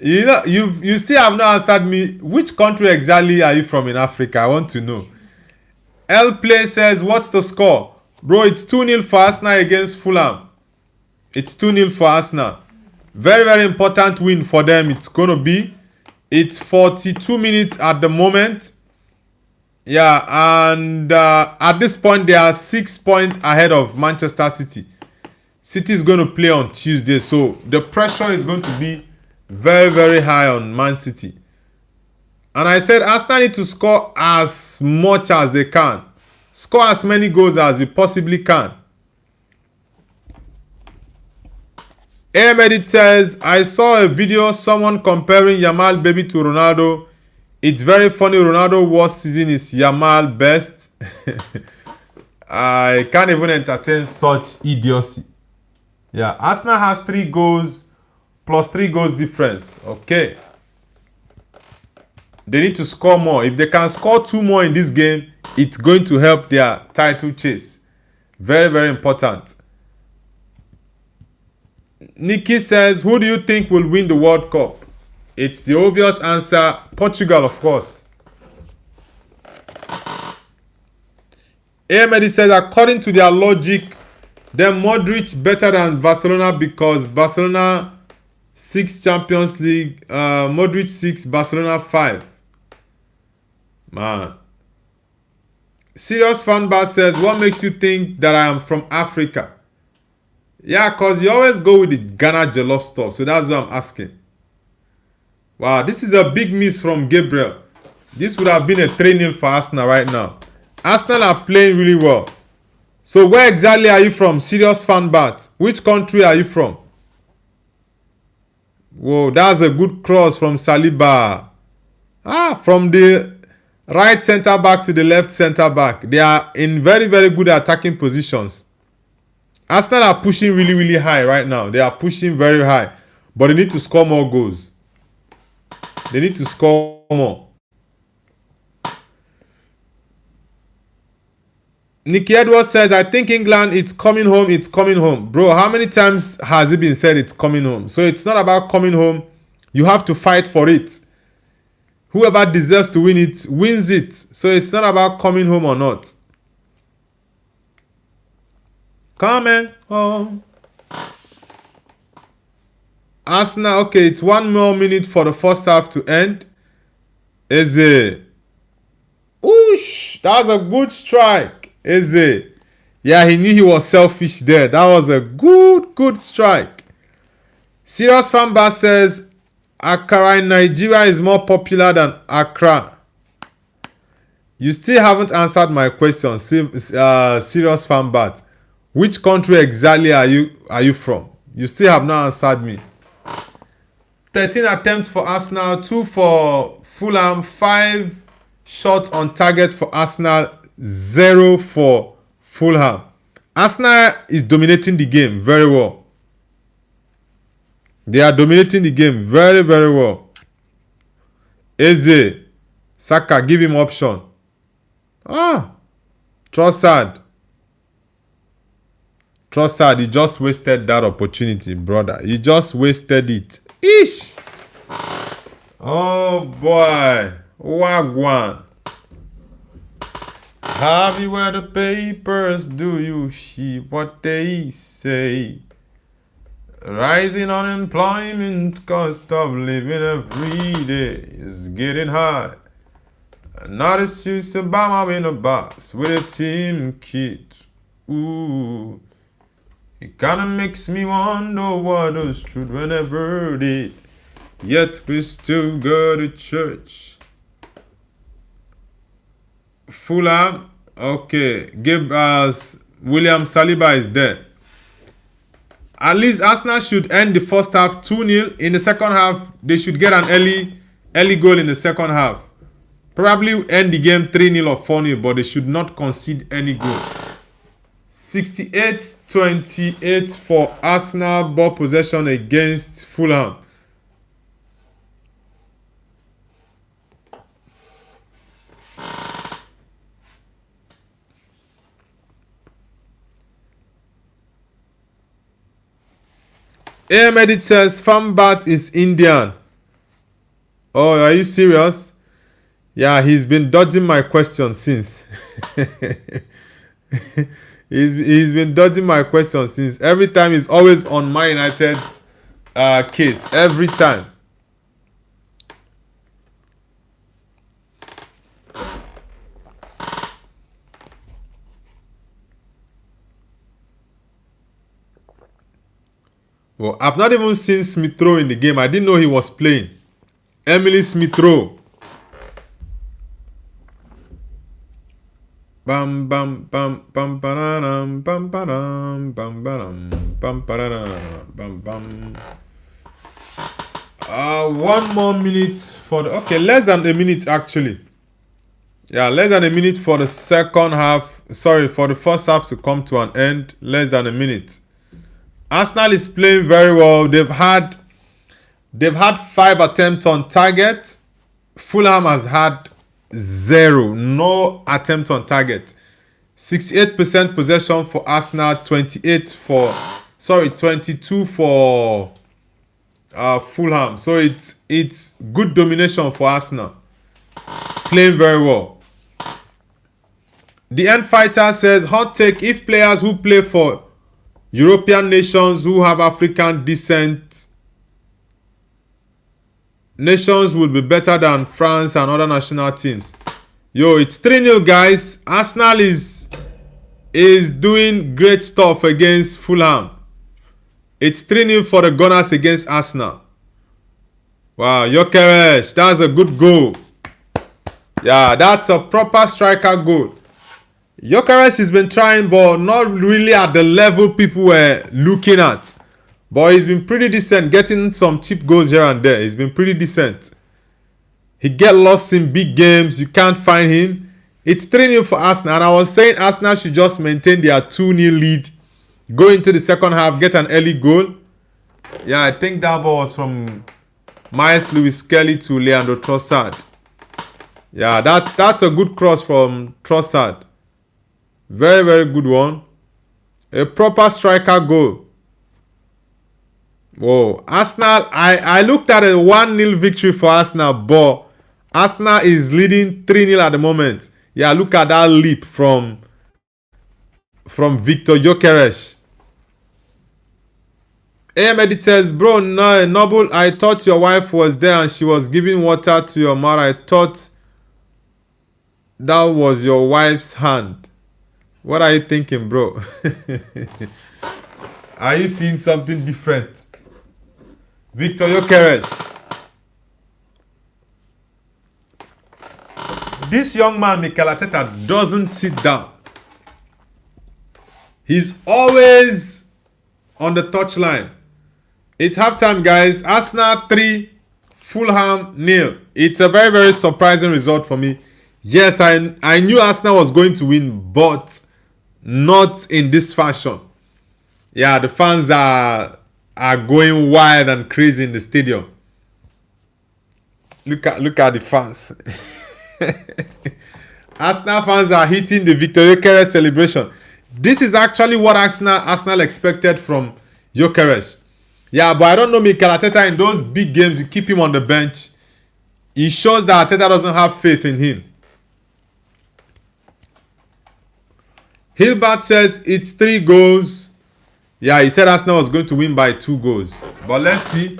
You know, you still have not answered me. Which country exactly are you from in Africa? I want to know. L Play says, what's the score? Bro, it's 2-0 for Arsenal against Fulham. It's 2-0 for Arsenal. Very, very important win for them. It's going to be. It's 42 minutes at the moment. Yeah, and at this point, they are 6 points ahead of Manchester City. City is going to play on Tuesday, so the pressure is going to be very, very high on Man City. And I said Arsenal need to score as much as they can. Score as many goals as you possibly can. Ahmed says, I saw a video someone comparing Yamal baby to Ronaldo. It's very funny. Ronaldo worst season is Yamal best. I can't even entertain such idiocy. Yeah, Arsenal has 3 goals plus 3 goals difference. Okay. They need to score more. If they can score 2 more in this game, it's going to help their title chase. Very, very important. Nikki says, who do you think will win the World Cup? It's the obvious answer, Portugal, of course. Ahmed says, according to their logic, then Modric better than Barcelona because Barcelona 6 Champions League, Modric 6, Barcelona 5. Man. Serious Fanbar says, what makes you think that I am from Africa? Yeah, because you always go with the Ghana jollof stuff. So that's what I'm asking. Wow, this is a big miss from Gabriel. This would have been a 3-0 for Arsenal right now. Arsenal are playing really well. So where exactly are you from? Serious Fanbat. Which country are you from? Whoa, that's a good cross from Saliba. From the right centre back to the left centre back. They are in very, very good attacking positions. Arsenal are pushing really, really high right now. They are pushing very high. But they need to score more goals. They need to score more. Nicky Edwards says, I think England, it's coming home, it's coming home. Bro, how many times has it been said it's coming home? So it's not about coming home. You have to fight for it. Whoever deserves to win it, wins it. So it's not about coming home or not. Coming home. Arsenal, okay, it's 1 more minute for the first half to end. Eze. Oosh, that was a good strike. Eze. Yeah, he knew he was selfish there. That was a good strike. Serious Fanbar says, Accra in Nigeria is more popular than Accra. You still haven't answered my question, Serious Fanbat. Which country exactly are you from? You still have not answered me. 13 attempts for Arsenal, 2 for Fulham, 5 shots on target for Arsenal, 0 for Fulham. Arsenal is dominating the game very well. They are dominating the game very, very well. Eze, Saka, give him option. Trossard. Trossard, you just wasted that opportunity, brother. You just wasted it. Ish. Oh boy. Wagwan. Have you read the papers? Do you hear what they say? Rising unemployment, cost of living every day is getting high. Not a suits Obama in a box with a team kit. Ooh. It kinda makes me wonder what is truth whenever did. Yet we still go to church. Fulham, okay. William Saliba is there. At least Arsenal should end the first half 2-0. In the second half, they should get an early goal in the second half. Probably end the game 3-0 or 4-0, but they should not concede any goal. 68-28 for Arsenal ball possession against Fulham. AM Edit says Fambat is Indian. Oh, are you serious? Yeah, he's been dodging my question since. he's been dodging my question since. Every time he's always on my United's case. Every time. Well, I've not even seen Smith Rowe in the game. I didn't know he was playing. Emily Smith Rowe. Bam bam bam bam bam bam bam bam bam bam bam. 1 more minute for the less than a minute actually. Yeah, less than a minute for the second half. Sorry, for the first half to come to an end. Less than a minute. Arsenal is playing very well. They've had 5 attempts on target. Fulham has had 0. No attempt on target. 68% possession for Arsenal, 22 for Fulham. So it's good domination for Arsenal. Playing very well. The End Fighter says, hot take, if players who play for European nations who have African descent nations will be better than France and other national teams. Yo, it's 3-0 guys. Arsenal is doing great stuff against Fulham. It's 3-0 for the Gunners against Arsenal. Wow, Gyökeres, that's a good goal. Yeah, that's a proper striker goal. Gyökeres has been trying, but not really at the level people were looking at. But he's been pretty decent, getting some cheap goals here and there. He's been pretty decent. He get lost in big games. You can't find him. It's 3-0 for Arsenal. And I was saying Arsenal should just maintain their 2-0 lead. Go into the second half, get an early goal. Yeah, I think that ball was from Miles Lewis Kelly to Leandro Trossard. Yeah, that's a good cross from Trossard. Very, very good one. A proper striker goal. Whoa. Arsenal, I looked at a 1-0 victory for Arsenal, but Arsenal is leading 3-0 at the moment. Yeah, look at that leap from Victor Gyökeres. AM Edit says, bro, no, Noble, I thought your wife was there and she was giving water to your mother. I thought that was your wife's hand. What are you thinking, bro? Are you seeing something different? Victor Gyökeres. This young man, Mikel Arteta, doesn't sit down. He's always on the touchline. It's halftime, guys. Arsenal 3, Fulham 0. It's a very, very surprising result for me. Yes, I knew Arsenal was going to win, but not in this fashion. Yeah, the fans are going wild and crazy in the stadium. Look at the fans. Arsenal fans are hitting the Victor Gyökeres celebration. This is actually what Arsenal expected from Gyökeres. Yeah, but I don't know Mikel Arteta, in those big games, you keep him on the bench. It shows that Arteta doesn't have faith in him. Hilbert says it's 3 goals. Yeah, he said Arsenal was going to win by 2 goals. But let's see.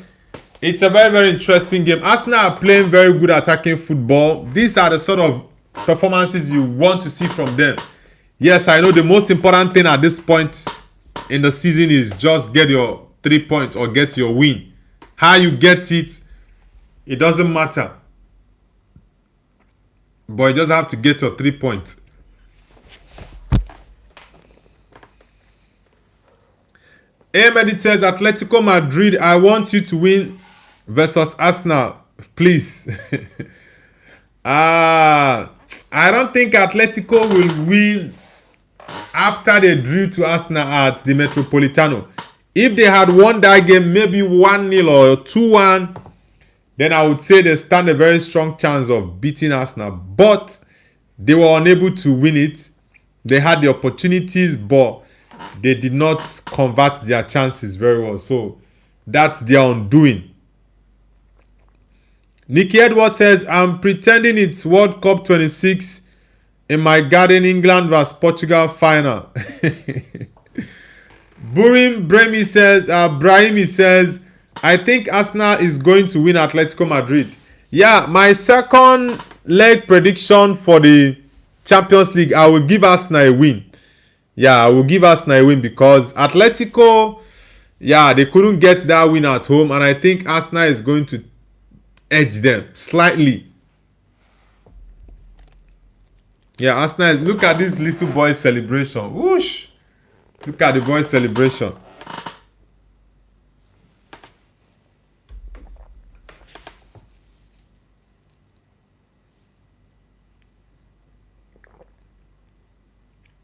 It's a very, very interesting game. Arsenal are playing very good attacking football. These are the sort of performances you want to see from them. Yes, I know the most important thing at this point in the season is just get your 3 points or get your win. How you get it, it doesn't matter. But you just have to get your 3 points. Ahmed says, Atletico Madrid, I want you to win versus Arsenal. Please. I don't think Atletico will win after they drew to Arsenal at the Metropolitano. If they had won that game, maybe 1-0 or 2-1, then I would say they stand a very strong chance of beating Arsenal. But they were unable to win it. They had the opportunities, but they did not convert their chances very well. So that's their undoing. Nicky Edwards says, I'm pretending it's World Cup 26 in my garden, England vs Portugal final. Brahimi says, I think Arsenal is going to win Atletico Madrid. Yeah, my second leg prediction for the Champions League, I will give Arsenal a win. Yeah, I will give Arsenal a win because Atletico, yeah, they couldn't get that win at home, and I think Arsenal is going to edge them slightly. Yeah, Arsenal, look at this little boy's celebration. Whoosh! Look at the boy's celebration.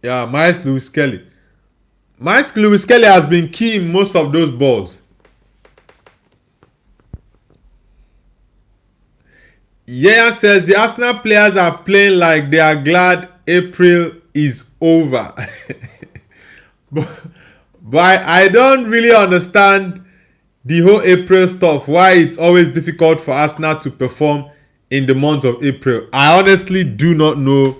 Yeah, Miles Lewis Kelly. Miles Lewis Kelly has been key in most of those balls. Yeah says the Arsenal players are playing like they are glad April is over. but I don't really understand the whole April stuff. Why it's always difficult for Arsenal to perform in the month of April. I honestly do not know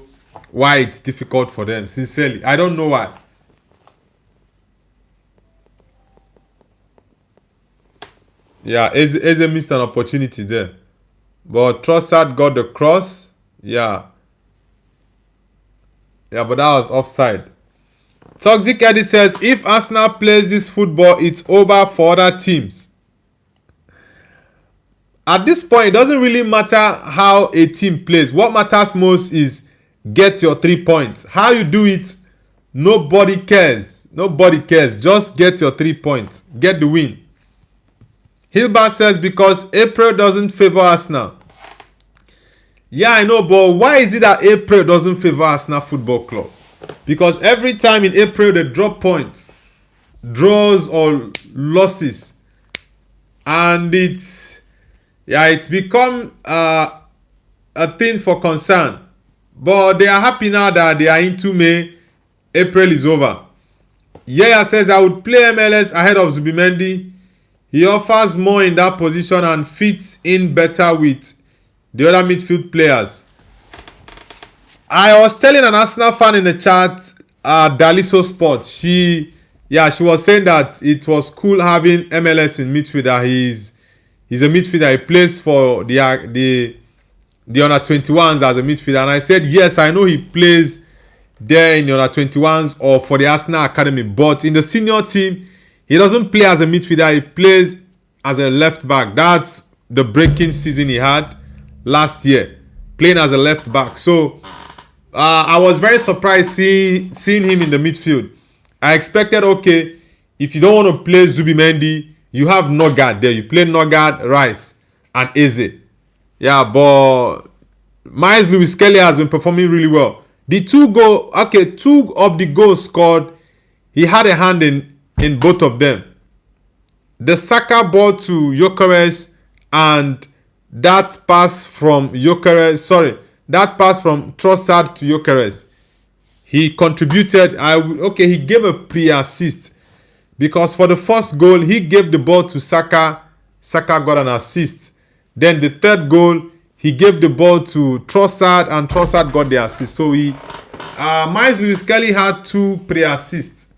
why it's difficult for them. Sincerely, I don't know why. Yeah, Eze missed an opportunity there. But Trossard got the cross. Yeah. Yeah, but that was offside. Toxic Eddie says, if Arsenal plays this football, it's over for other teams. At this point, it doesn't really matter how a team plays. What matters most is get your 3 points. How you do it, nobody cares. Nobody cares. Just get your 3 points. Get the win. Hilbert says, because April doesn't favor Arsenal. Yeah, I know, but why is it that April doesn't favor Arsenal Football Club? Because every time in April they drop points, draws or losses, and it's become a thing for concern. But they are happy now that they are into May. April is over. Yaya says, I would play MLS ahead of Zubimendi. He offers more in that position and fits in better with the other midfield players. I was telling an Arsenal fan in the chat, Daliso Sport, she was saying that it was cool having MLS in midfielder. He's a midfielder. He plays for the under 21s as a midfielder. And I said, yes, I know he plays there in the under 21s or for the Arsenal Academy. But in the senior team, he doesn't play as a midfielder. He plays as a left back. That's the breaking season he had last year, playing as a left back. So I was very surprised seeing him in the midfield. I expected, okay, if you don't want to play Zubimendi, you have Nogard there. You play Nogard, Rice, and Eze. Yeah, but Miles Lewis Kelly has been performing really well. Two of the goals scored, he had a hand in both of them. The Saka ball to Gyökeres and that pass from Trossard to Gyökeres. He contributed. He gave a pre-assist because for the first goal he gave the ball to Saka. Saka got an assist. Then the third goal he gave the ball to Trossard and Trossard got the assist. So Miles Lewis Kelly had 2 pre-assists.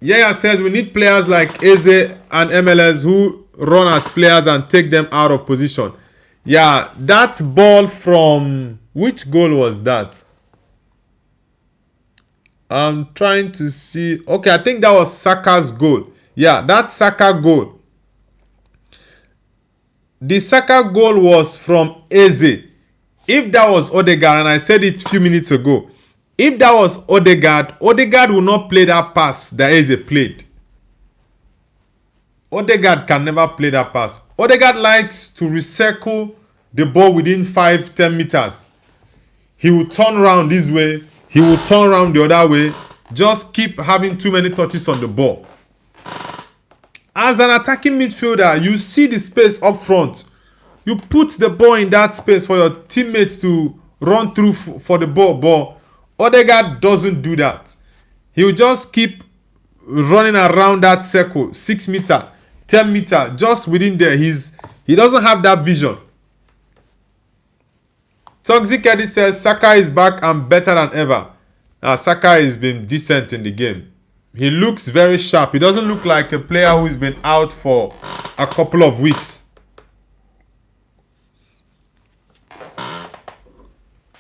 Yaya says we need players like Eze and MLS who run at players and take them out of position. Yeah, that ball from... which goal was that? I'm trying to see. Okay, I think that was Saka's goal. Yeah, that Saka goal. The Saka goal was from Eze. If that was Odegaard, and I said it a few minutes ago, if that was Odegaard will not play that pass that Eze played. Odegaard can never play that pass. Odegaard likes to recycle the ball within 5-10 meters. He will turn around this way. He will turn around the other way. Just keep having too many touches on the ball. As an attacking midfielder, you see the space up front. You put the ball in that space for your teammates to run through for the ball. But Odegaard doesn't do that. He will just keep running around that circle, 6 meter, 10 meter, just within there. He doesn't have that vision. Toxic Eddie says Saka is back and better than ever. Saka has been decent in the game. He looks very sharp. He doesn't look like a player who's been out for a couple of weeks.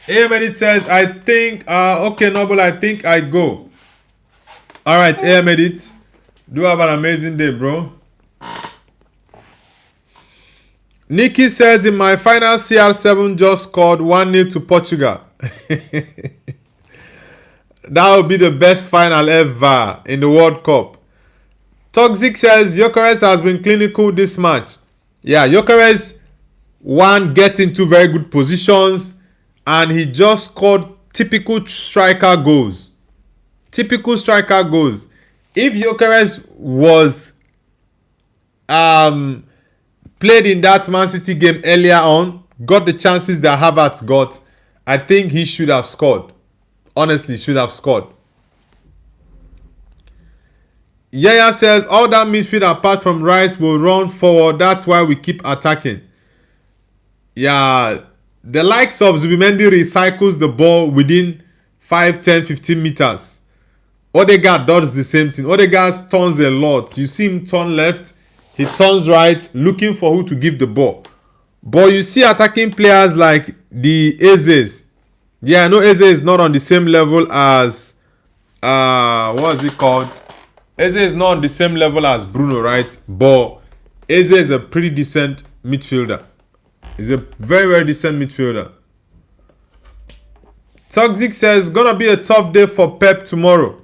Ahmed says, I think, okay, Noble, I think I go. Alright, Ahmed, do have an amazing day, bro. Nikki says, in my final CR7 just scored 1-0 to Portugal. That would be the best final ever in the World Cup. Toxic says, Gyökeres has been clinical this match. Yeah, Gyökeres, gets into very good positions, and he just scored typical striker goals. Typical striker goals. If Gyökeres was played in that Man City game earlier on, got the chances that Havertz got, I think he should have scored. Honestly, should have scored. Yaya says, all that midfield apart from Rice will run forward. That's why we keep attacking. Yeah, the likes of Zubimendi recycles the ball within 5, 10, 15 meters. Odegaard does the same thing. Odegaard turns a lot. You see him turn left, he turns right, looking for who to give the ball. But you see attacking players like the Ezes. Yeah, I know Eze is not on the same level as what is it called? Eze is not on the same level as Bruno, right? But Eze is a pretty decent midfielder. He's a very, very decent midfielder. Toxic says, gonna be a tough day for Pep tomorrow.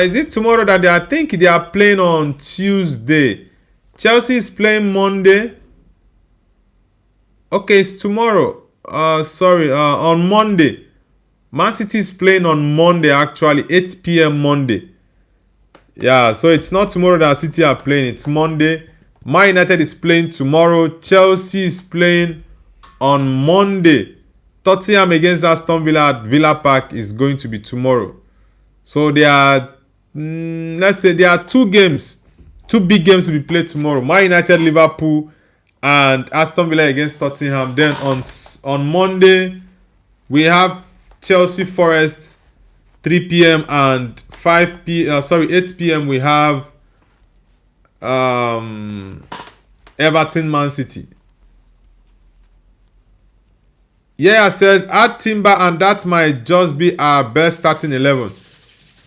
Is it tomorrow that I think they are playing on Tuesday? Chelsea is playing Monday. Okay, it's tomorrow. On Monday. Man City is playing on Monday, actually, 8 p.m. Monday. Yeah, so it's not tomorrow that City are playing, it's Monday. Man United is playing tomorrow. Chelsea is playing on Monday. Tottenham against Aston Villa at Villa Park is going to be tomorrow. So there are, let's say there are two big games to be played tomorrow. Man United, Liverpool, and Aston Villa against Tottenham. Then on Monday, we have Chelsea Forest, 3 p.m. and 8 p.m. we have Everton Man City. Yeah, says add Timber and that might just be our best starting 11.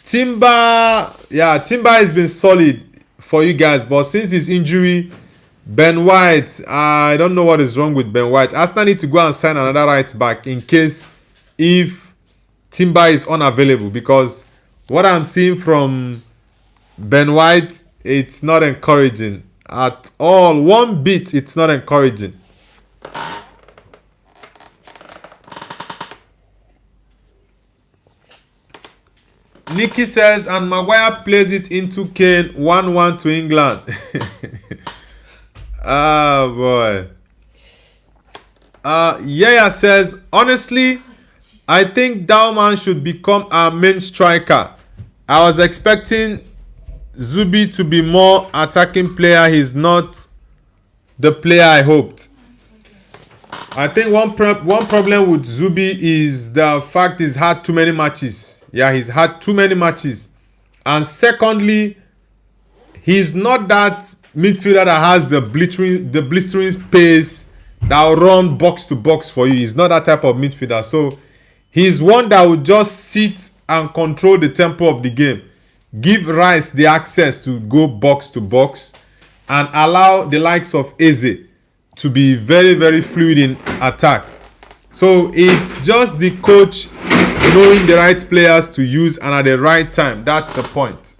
Timber has been solid for you guys, but since his injury, Ben White, I don't know what is wrong with Ben White. Arsenal need to go and sign another right back in case if Timber is unavailable, because what I'm seeing from Ben White, it's not encouraging at all. One bit, it's not encouraging. Nikki says, and Maguire plays it into Kane, 1-1 to England. Oh boy. Yaya says, honestly, I think Dauman should become our main striker. I was expecting Zubi to be more attacking player. He's not the player I hoped. I think one problem with Zubi is the fact he's had too many matches. Yeah, he's had too many matches. And secondly, he's not that midfielder that has the blistering pace that will run box to box for you. He's not that type of midfielder. So he's one that will just sit and control the tempo of the game. Give Rice the access to go box to box and allow the likes of Eze to be very, very fluid in attack. So it's just the coach knowing the right players to use and at the right time. That's the point.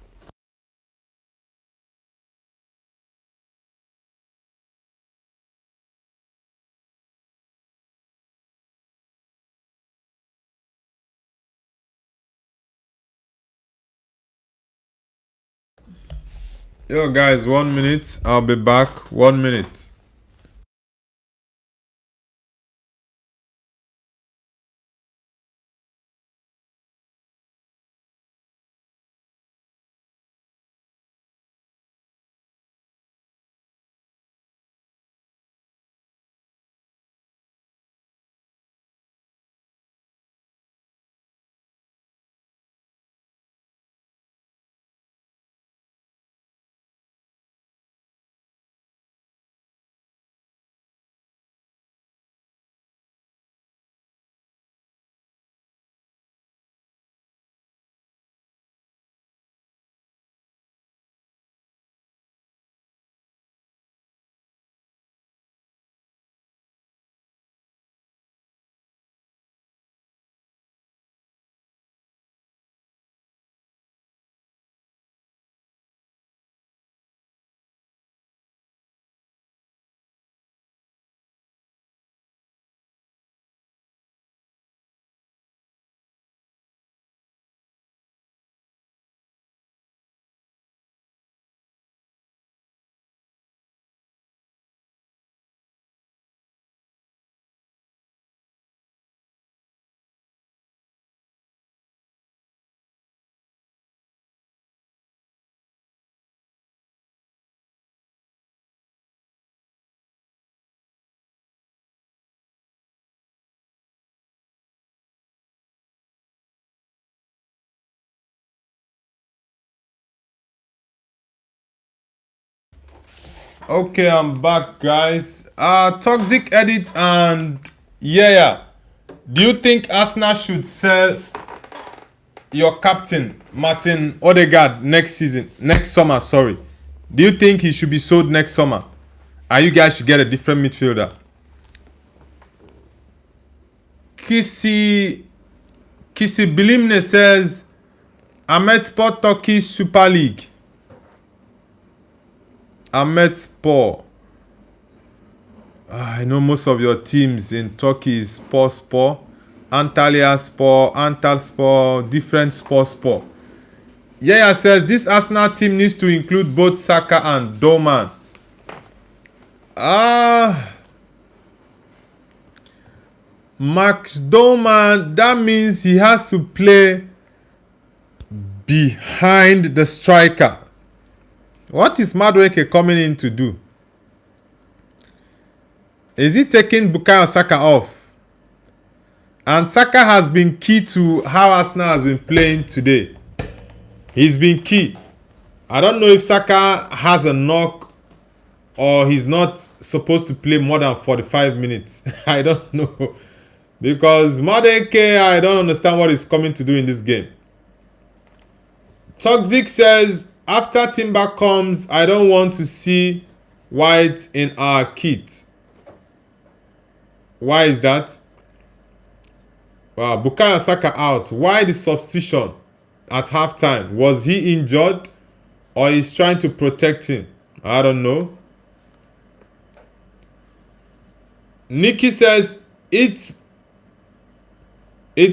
Yo guys, 1 minute. I'll be back. 1 minute. Okay, I'm back, guys. Toxic Edit and yeah. Do you think Arsenal should sell your captain Martin Odegaard next summer? Sorry. Do you think he should be sold next summer? And you guys should get a different midfielder? Kisi Bilimne says Ahmet Sport Turkey Super League. Ahmet Sport. I know most of your teams in Turkey is Spor, Antalya Spor, Antalspor, different Spor. Yaya says this Arsenal team needs to include both Saka and Doman. Max Doman, that means he has to play behind the striker. What is Madueke coming in to do? Is he taking Bukayo Saka off? And Saka has been key to how Arsenal has been playing today. He's been key. I don't know if Saka has a knock or he's not supposed to play more than 45 minutes. I don't know. Because Madueke, I don't understand what he's coming to do in this game. Toxic says, after Timber comes, I don't want to see White in our kit. Why is that? Wow, Bukayo Saka out. Why the substitution at halftime? Was he injured or he's trying to protect him? I don't know. Nikki says it's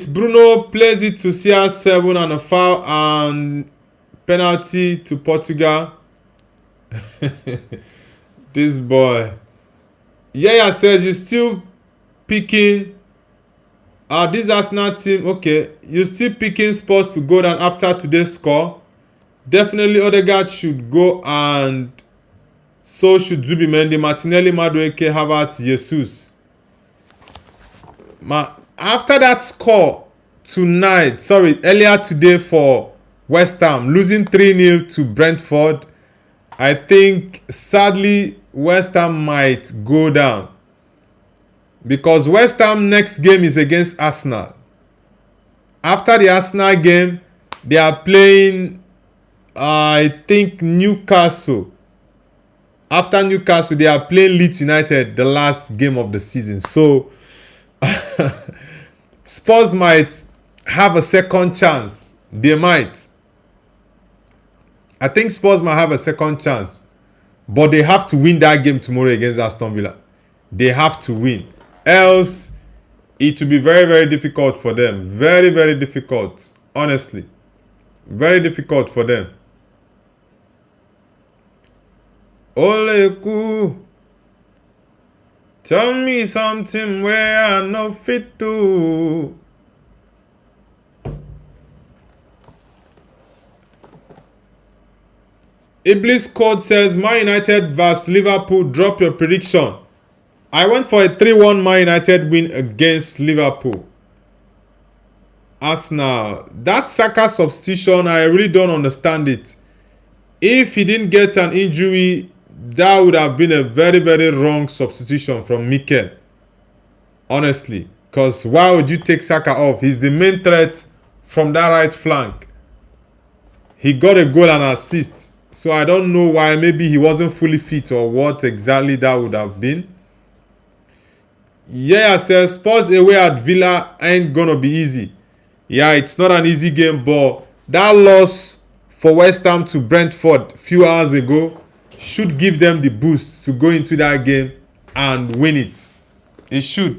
Bruno plays it to CR7 and a foul and penalty to Portugal. This boy. Yaya says you still picking this Arsenal team. Okay, you still picking Spurs to go down after today's score. Definitely Odegaard should go and so should Zubimendi, Martinelli, Madueke, Havertz, Jesus. After that score earlier today for West Ham, losing 3-0 to Brentford, I think sadly West Ham might go down. Because West Ham next game is against Arsenal. After the Arsenal game, they are playing, I think, Newcastle. After Newcastle, they are playing Leeds United, the last game of the season. So, Spurs might have a second chance. They might. I think Spurs might have a second chance. But they have to win that game tomorrow against Aston Villa. They have to win. Else, it will be very, very difficult for them. Very, very difficult. Honestly. Very difficult for them. Oleku. Tell me something where I no fit to. Iblis Code says, Man United vs Liverpool, drop your prediction. I went for a 3-1 Man United win against Liverpool. Arsenal. That Saka substitution, I really don't understand it. If he didn't get an injury, that would have been a very, very wrong substitution from Mikel. Honestly. Because why would you take Saka off? He's the main threat from that right flank. He got a goal and assist. So I don't know why. Maybe he wasn't fully fit or what exactly that would have been. Yeah, says Spurs away at Villa ain't gonna be easy. Yeah, it's not an easy game, but that loss for West Ham to Brentford a few hours ago should give them the boost to go into that game and win it. It should.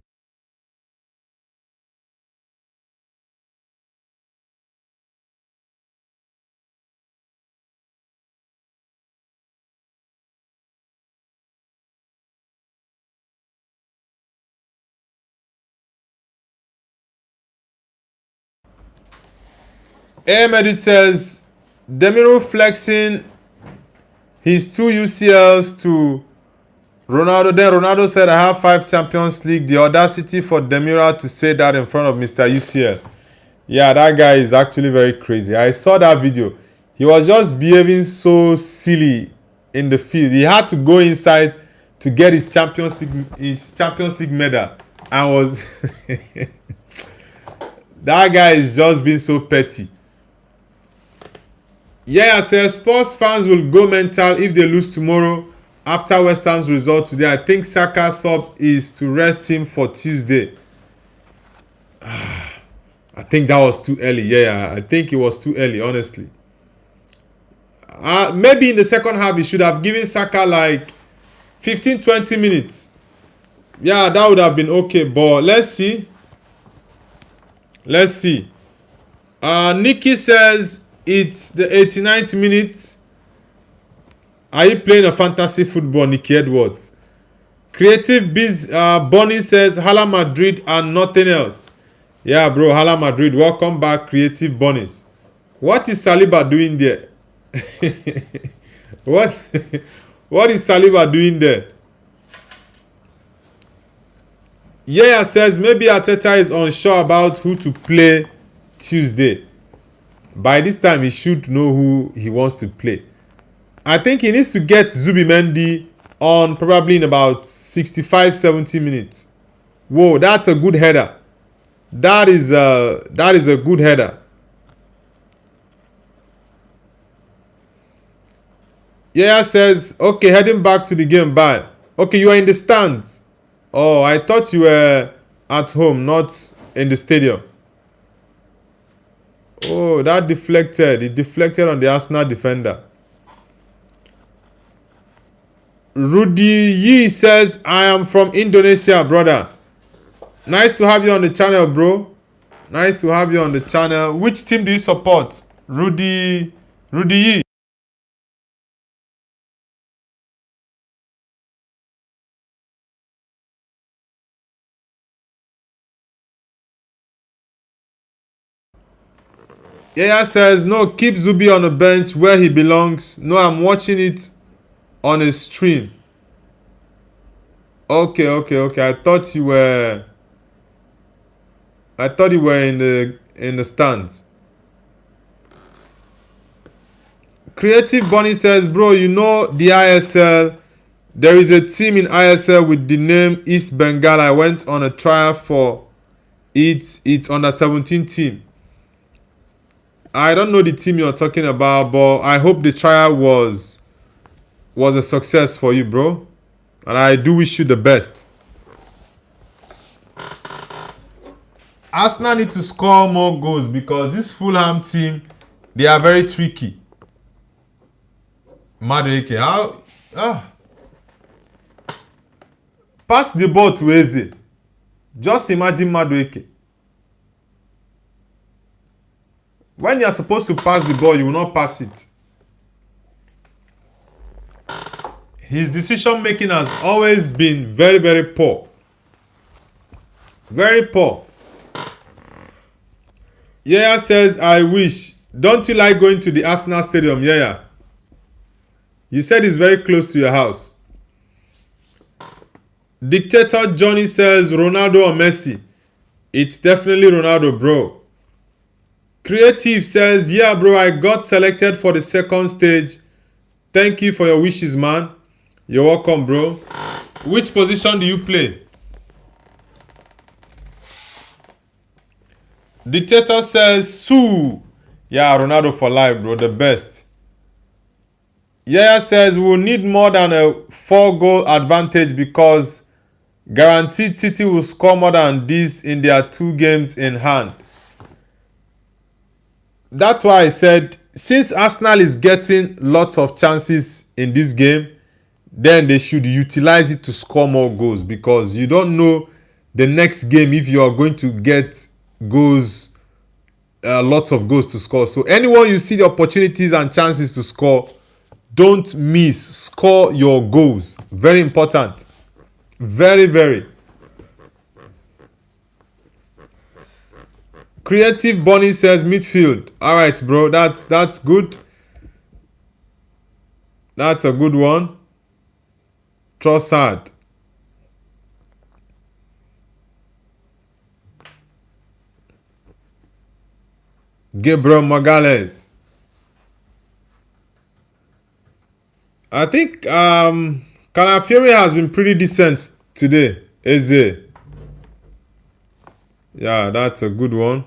Ahmed says Demiru flexing his 2 UCLs to Ronaldo. Then Ronaldo said, I have 5 Champions League. The audacity for Demiru to say that in front of Mr. UCL. Yeah, that guy is actually very crazy. I saw that video. He was just behaving so silly in the field. He had to go inside to get his Champions League medal, and was that guy is just being so petty. Yeah, says Spurs fans will go mental if they lose tomorrow after West Ham's result today. I think Saka's sub is to rest him for Tuesday. I think that was too early. Yeah, I think it was too early, honestly. Maybe in the second half, he should have given Saka like 15-20 minutes. Yeah, that would have been okay. But let's see. Let's see. Nikki says it's the 89th minute. Are you playing a fantasy football, Nikki Edwards? Creative Biz Bonnie says Hala Madrid and nothing else. Yeah, bro, Hala Madrid. Welcome back, Creative Bonnies. What is Saliba doing there? What is Saliba doing there? Yeah, says maybe Arteta is unsure about who to play Tuesday. By this time, he should know who he wants to play. I think he needs to get Zubimendi on probably in about 65-70 minutes. Whoa, that's a good header. That is a good header. Yeah, says, okay, heading back to the game. Bye. Okay, you are in the stands. Oh, I thought you were at home, not in the stadium. Oh, that deflected. It deflected on the Arsenal defender. Rudy Yi says, I am from Indonesia, brother. Nice to have you on the channel, bro. Nice to have you on the channel. Which team do you support? Rudy Yi. Yaya says, no, keep Zubi on the bench where he belongs. No, I'm watching it on a stream. Okay. I thought you were in the stands. Creative Bunny says, bro, you know the ISL. There is a team in ISL with the name East Bengal. I went on a trial for it. It's under 17 team. I don't know the team you're talking about, but I hope the trial was a success for you, bro. And I do wish you the best. Arsenal need to score more goals because this Fulham team, they are very tricky. Madueke, pass the ball to Eze. Just imagine Madueke. When you are supposed to pass the ball, you will not pass it. His decision making has always been very, very poor. Very poor. Yaya says, I wish. Don't you like going to the Arsenal stadium, Yaya? You said it's very close to your house. Dictator Johnny says, Ronaldo or Messi? It's definitely Ronaldo, bro. Creative says, yeah, bro, I got selected for the second stage. Thank you for your wishes, man. You're welcome, bro. Which position do you play? Dictator says, Sue. Yeah, Ronaldo for life, bro. The best. Yaya says, we'll need more than a 4-goal advantage because guaranteed City will score more than this in their 2 games in hand. That's why I said, since Arsenal is getting lots of chances in this game, then they should utilize it to score more goals because you don't know the next game if you are going to get goals, lots of goals to score. So anyone you see the opportunities and chances to score, don't miss. Score your goals. Very important. Very, very. Creative Bonnie says midfield. All right, bro. That's good. That's a good one. Trossard. Gabriel Magalhaes. I think Calafiori has been pretty decent today. Eze. Yeah, that's a good one.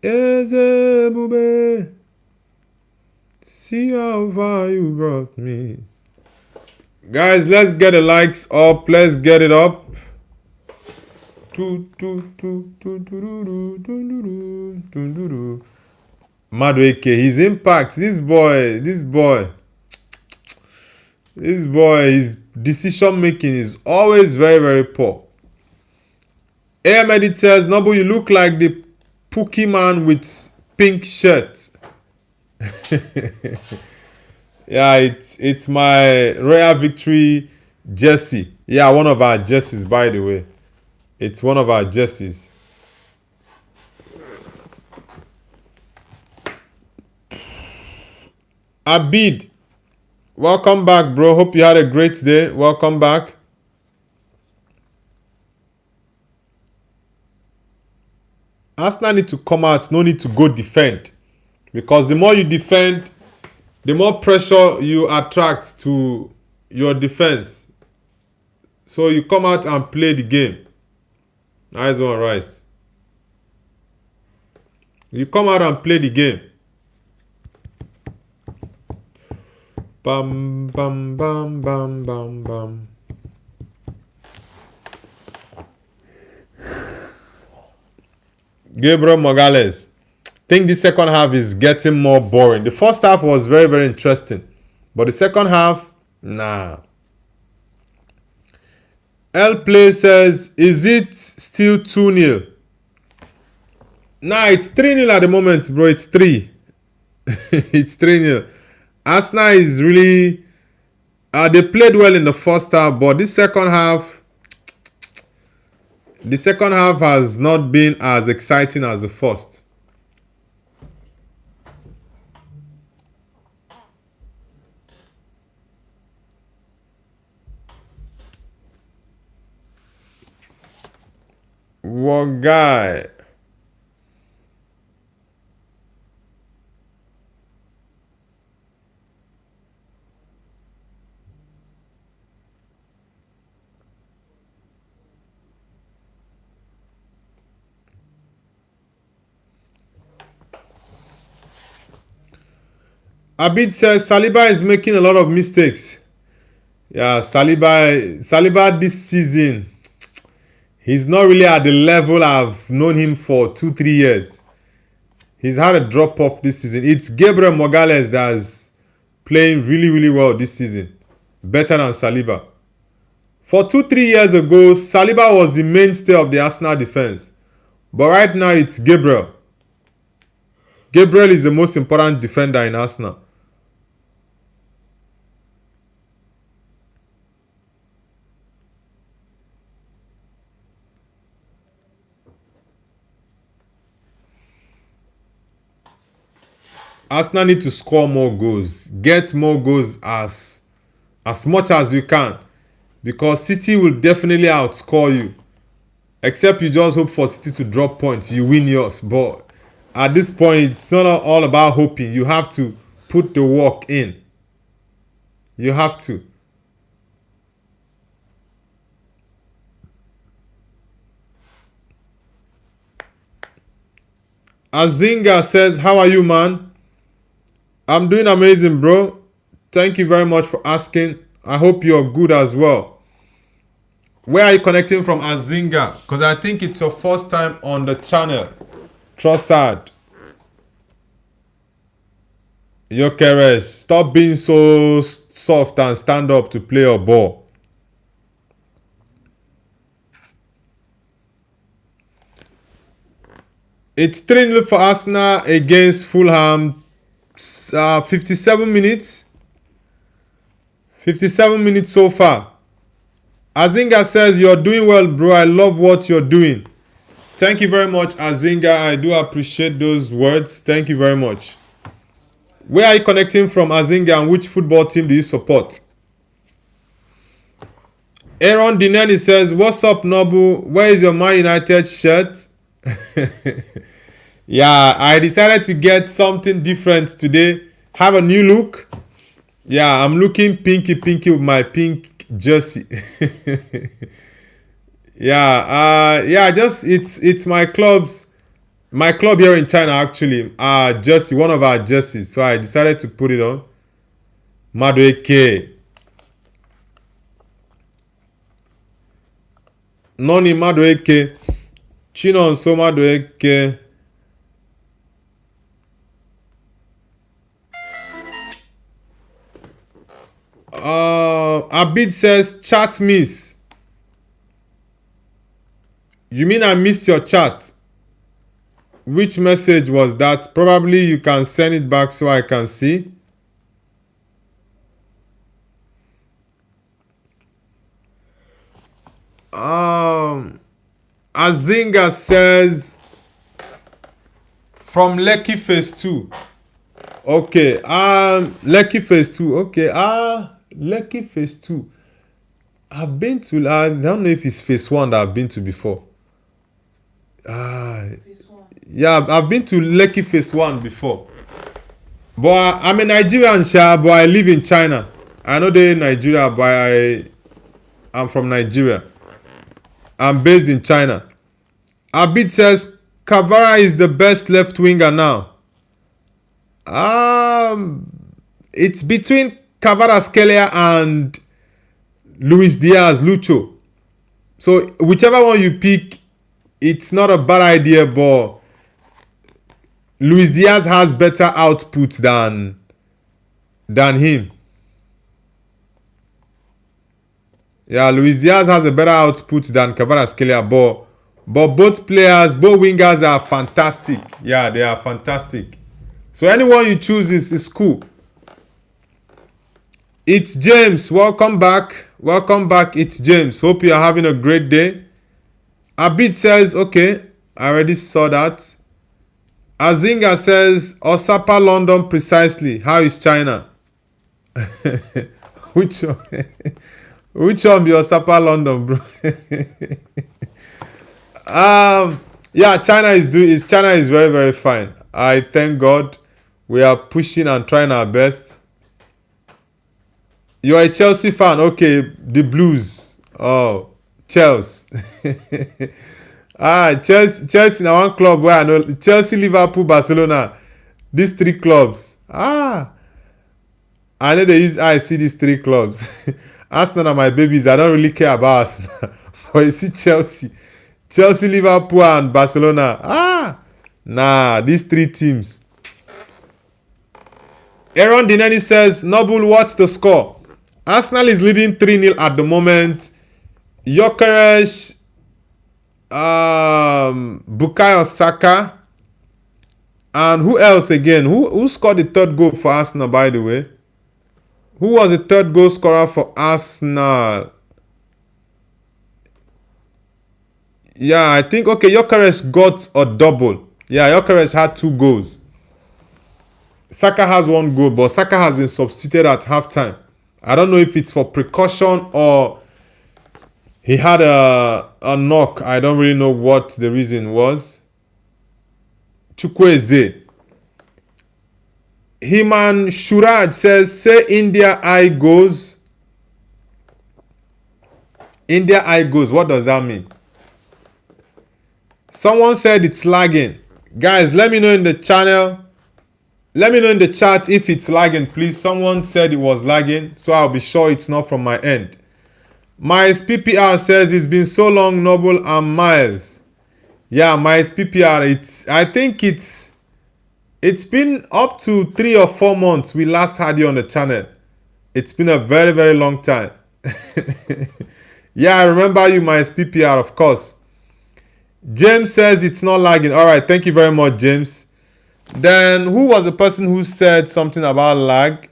Eze Bube. See how far you brought me. Guys, let's get the likes up. Let's get it up. Madueke, his impact. This boy, his decision making is always very, very poor. AM Edit says, Noble, you look like the Pookie man with pink shirt. Yeah, it's my Royal Victory jersey. Yeah, one of our jerseys, by the way. It's one of our jerseys. Abid, welcome back, bro. Hope you had a great day. Welcome back. Arsenal need to come out, no need to go defend. Because the more you defend, the more pressure you attract to your defense. So you come out and play the game. Nice one, Rice. You come out and play the game. Bam, bam, bam, bam, bam, bam. Gabriel Morales. I think the second half is getting more boring. The first half was very, very interesting. But the second half, nah. L Play says, is it still 2-0? Nah, it's 3-0 at the moment, bro. It's 3. It's 3-0. Arsenal is really... they played well in the first half, but this second half... The second half has not been as exciting as the first. What guy? Abid says Saliba is making a lot of mistakes. Yeah, Saliba this season, he's not really at the level I've known him for 2-3 years. He's had a drop off this season. It's Gabriel Morales that's playing really, really well this season. Better than Saliba. For 2-3 years ago, Saliba was the mainstay of the Arsenal defense. But right now, it's Gabriel. Gabriel is the most important defender in Arsenal. Arsenal need to score more goals. Get more goals as much as you can. Because City will definitely outscore you. Except you just hope for City to drop points. You win yours. But at this point, it's not all about hoping. You have to put the work in. You have to. Azinga says, how are you, man? I'm doing amazing, bro. Thank you very much for asking. I hope you're good as well. Where are you connecting from, Azinga? Because I think it's your first time on the channel. Trossard. Yokeres, stop being so soft and stand up to play your ball. It's 3-0 for Arsenal against Fulham. 57 minutes. 57 minutes so far. Azinga says, you're doing well, bro. I love what you're doing. Thank you very much, Azinga. I do appreciate those words. Thank you very much. Where are you connecting from, Azinga, and which football team do you support? Aaron Dineni says, what's up, Nobu? Where is your Man United shirt? Yeah, I decided to get something different today. Have a new look. Yeah, I'm looking pinky with my pink jersey. Yeah, yeah, just it's my club here in China actually. Jersey, one of our jerseys. So I decided to put it on. Madueke. Noni Madueke. Chinonso Madueke. Abid says chat miss. You mean I missed your chat? Which message was that? Probably you can send it back so I can see. Azinga says from Lekki phase 2. Okay, Lekki phase 2. Okay, Lekki phase 2. I've been to, I don't know if it's phase 1 that I've been to before. Yeah, I've been to Lekki phase 1 before. But I'm a Nigerian, but I live in China. I know they're in Nigeria, but I'm from Nigeria. I'm based in China. Abid says Kavara is the best left winger now. It's between Kvaratskhelia and Luis Diaz, Lucho. So whichever one you pick, it's not a bad idea, but Luis Diaz has better output than him. Yeah, Luis Diaz has a better output than Kvaratskhelia, but both wingers are fantastic. Yeah, they are fantastic. So anyone you choose is cool. It's James. Welcome back. Welcome back. It's James. Hope you are having a great day. Abid says, okay, I already saw that. Azinga says, Osapa London precisely. How is China? Which one? Which one be Osapa London, bro? Yeah, China is very, very fine. I thank God. We are pushing and trying our best. You're a Chelsea fan. Okay, the Blues. Oh, Chelsea. Chelsea now one club where I know. Chelsea, Liverpool, Barcelona. These three clubs. I know they use I see these three clubs. Arsenal are my babies. I don't really care about Arsenal. But you see Chelsea, Liverpool, and Barcelona. Nah, these three teams. Aaron Dineni says, Noble, what's the score? Arsenal is leading 3-0 at the moment. Gyökeres, Bukayo Saka, and who else again? Who scored the third goal for Arsenal, by the way? Who was the third goal scorer for Arsenal? Yeah, I think, okay, Gyökeres got a double. Yeah, Gyökeres had 2 goals. Saka has 1 goal, but Saka has been substituted at halftime. I don't know if it's for precaution or he had a knock. I don't really know what the reason was. Chukwueze. Himan Shurad says, say India I goes. India I goes. What does that mean? Someone said it's lagging. Guys, let me know in the channel. Let me know in the chat if it's lagging, please. Someone said it was lagging, so I'll be sure it's not from my end. Miles PPR says it's been so long, Noble and Miles. Yeah, Miles PPR, I think it's been up to 3 or 4 months we last had you on the channel. It's been a very, very long time. Yeah, I remember you, Miles PPR, of course. James says it's not lagging. All right, thank you very much, James. Then who was the person who said something about lag?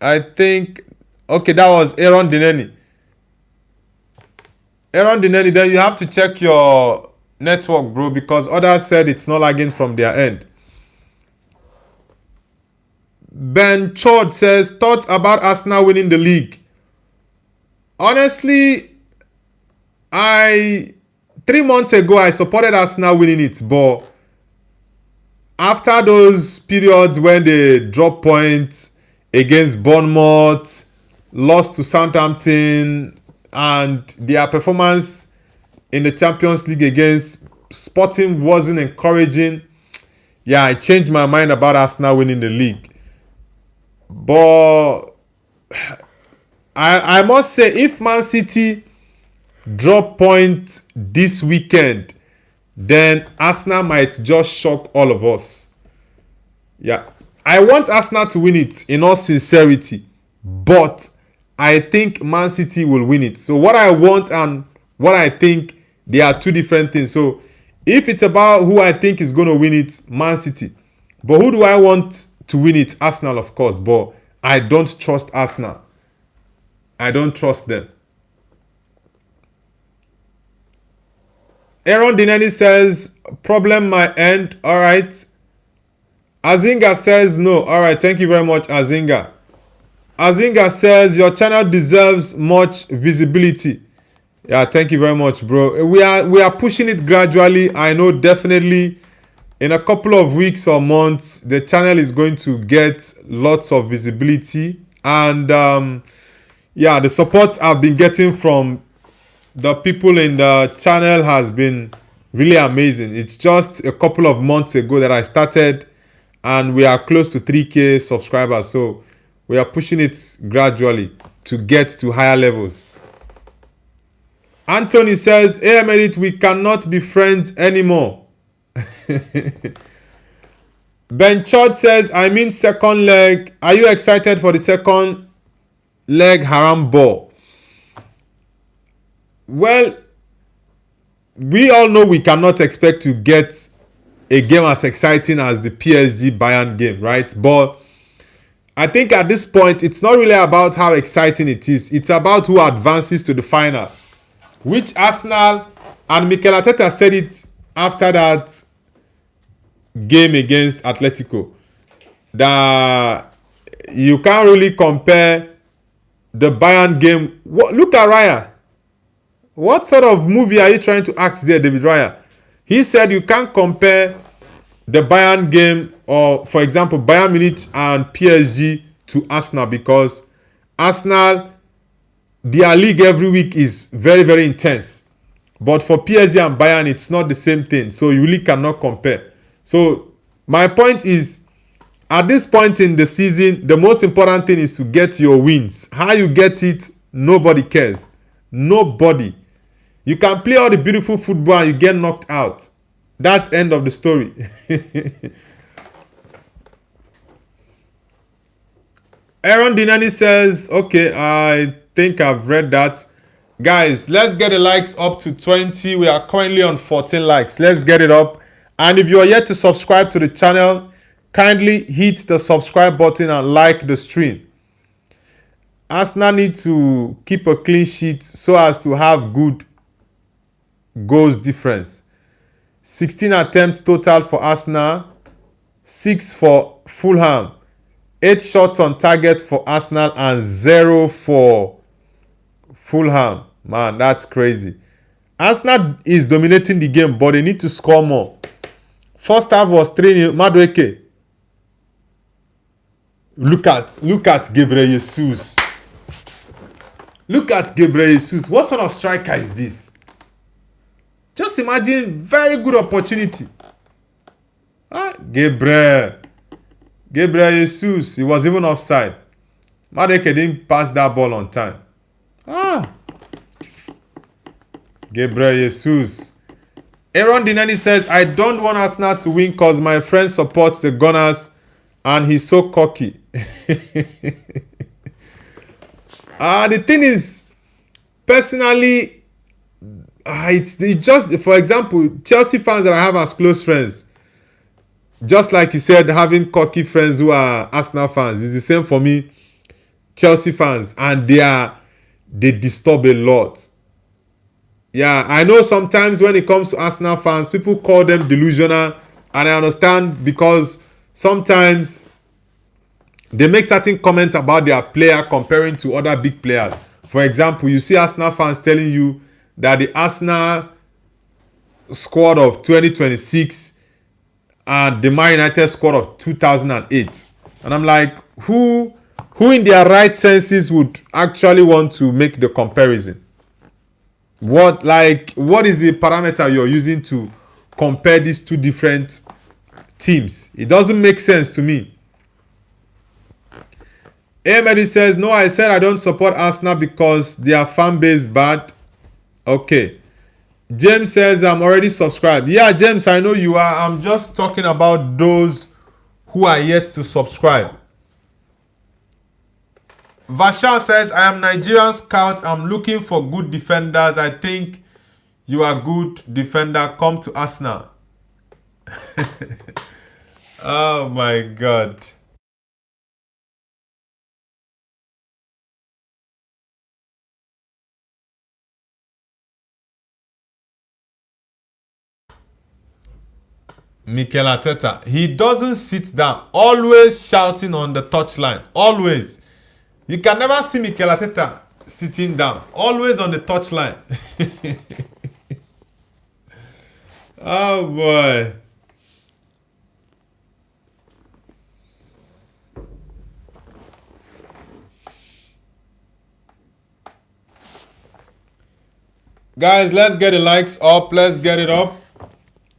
I think, okay, that was Aaron Dineni. Aaron Dineni, then you have to check your network, bro, because others said it's not lagging from their end. Ben Chord says, thoughts about Arsenal winning the league. Honestly, 3 months ago, I supported Arsenal winning it, but after those periods when they drop points, against Bournemouth, lost to Southampton, and their performance in the Champions League against Sporting wasn't encouraging. Yeah, I changed my mind about Arsenal winning the league. But I must say, if Man City drop points this weekend, then Arsenal might just shock all of us. Yeah, I want Arsenal to win it in all sincerity, but I think Man City will win it. So what I want and what I think, they are two different things. So if it's about who I think is going to win it, Man City. But who do I want to win it? Arsenal, of course. But I don't trust Arsenal. I don't trust them. Aaron Dineni says, problem my end. All right. Azinga says no. All right. Thank you very much, Azinga. Azinga says, your channel deserves much visibility. Yeah, thank you very much, bro. We are pushing it gradually. I know definitely in a couple of weeks or months, the channel is going to get lots of visibility. And yeah, the support I've been getting from the people in the channel has been really amazing. It's just a couple of months ago that I started, and we are close to 3K subscribers. So we are pushing it gradually to get to higher levels. Anthony says, hey, Emedit, we cannot be friends anymore. Ben Chod says, I mean second leg. Are you excited for the second leg haram ball? Well, we all know we cannot expect to get a game as exciting as the PSG Bayern game, right? But I think at this point, it's not really about how exciting it is. It's about who advances to the final. Which Arsenal, and Mikel Arteta said it after that game against Atletico, that you can't really compare the Bayern game. Look at Raya. What sort of movie are you trying to act there, David Raya? He said you can't compare the Bayern game, or for example Bayern Munich and PSG, to Arsenal, because Arsenal, their league every week is very, very intense. But for PSG and Bayern, it's not the same thing. So you really cannot compare. So my point is, at this point in the season, the most important thing is to get your wins. How you get it, nobody cares. Nobody. You can play all the beautiful football and you get knocked out. That's end of the story. Aaron Dinani says, okay, I think I've read that. Guys, let's get the likes up to 20. We are currently on 14 likes. Let's get it up. And if you are yet to subscribe to the channel, kindly hit the subscribe button and like the stream. Arsenal need to keep a clean sheet so as to have good goals difference. 16 attempts total for Arsenal, 6 for Fulham, 8 shots on target for Arsenal and 0 for Fulham. Man, that's crazy. Arsenal is dominating the game, but they need to score more. First half was 3-0. Madueke. Look at Gabriel Jesus. Look at Gabriel Jesus. What sort of striker is this? Just imagine, very good opportunity. Gabriel Jesus. He was even offside. Madueke didn't pass that ball on time. Gabriel Jesus. Aaron Dinani says, I don't want Arsenal to win because my friend supports the Gunners and he's so cocky. The thing is, personally, it's just, for example, Chelsea fans that I have as close friends, just like you said, having cocky friends who are Arsenal fans, is the same for me. Chelsea fans, and they disturb a lot. Yeah, I know sometimes when it comes to Arsenal fans, people call them delusional, and I understand, because sometimes they make certain comments about their player comparing to other big players. For example, you see Arsenal fans telling you that the Arsenal squad of 2026 and the Man United squad of 2008. And I'm like, who Who in their right senses would actually want to make the comparison? What is the parameter you're using to compare these two different teams? It doesn't make sense to me. Ahmed says, no, I said I don't support Arsenal because their fan base bad. Okay. James says, I'm already subscribed. Yeah, James, I know you are. I'm just talking about those who are yet to subscribe. Vashal says, I am Nigerian scout. I'm looking for good defenders. I think you are good defender. Come to Arsenal. Oh my God. Mikel Arteta, he doesn't sit down. Always shouting on the touchline. Always. You can never see Mikel Arteta sitting down. Always on the touchline. Oh boy. Guys, let's get the likes up. Let's get it up.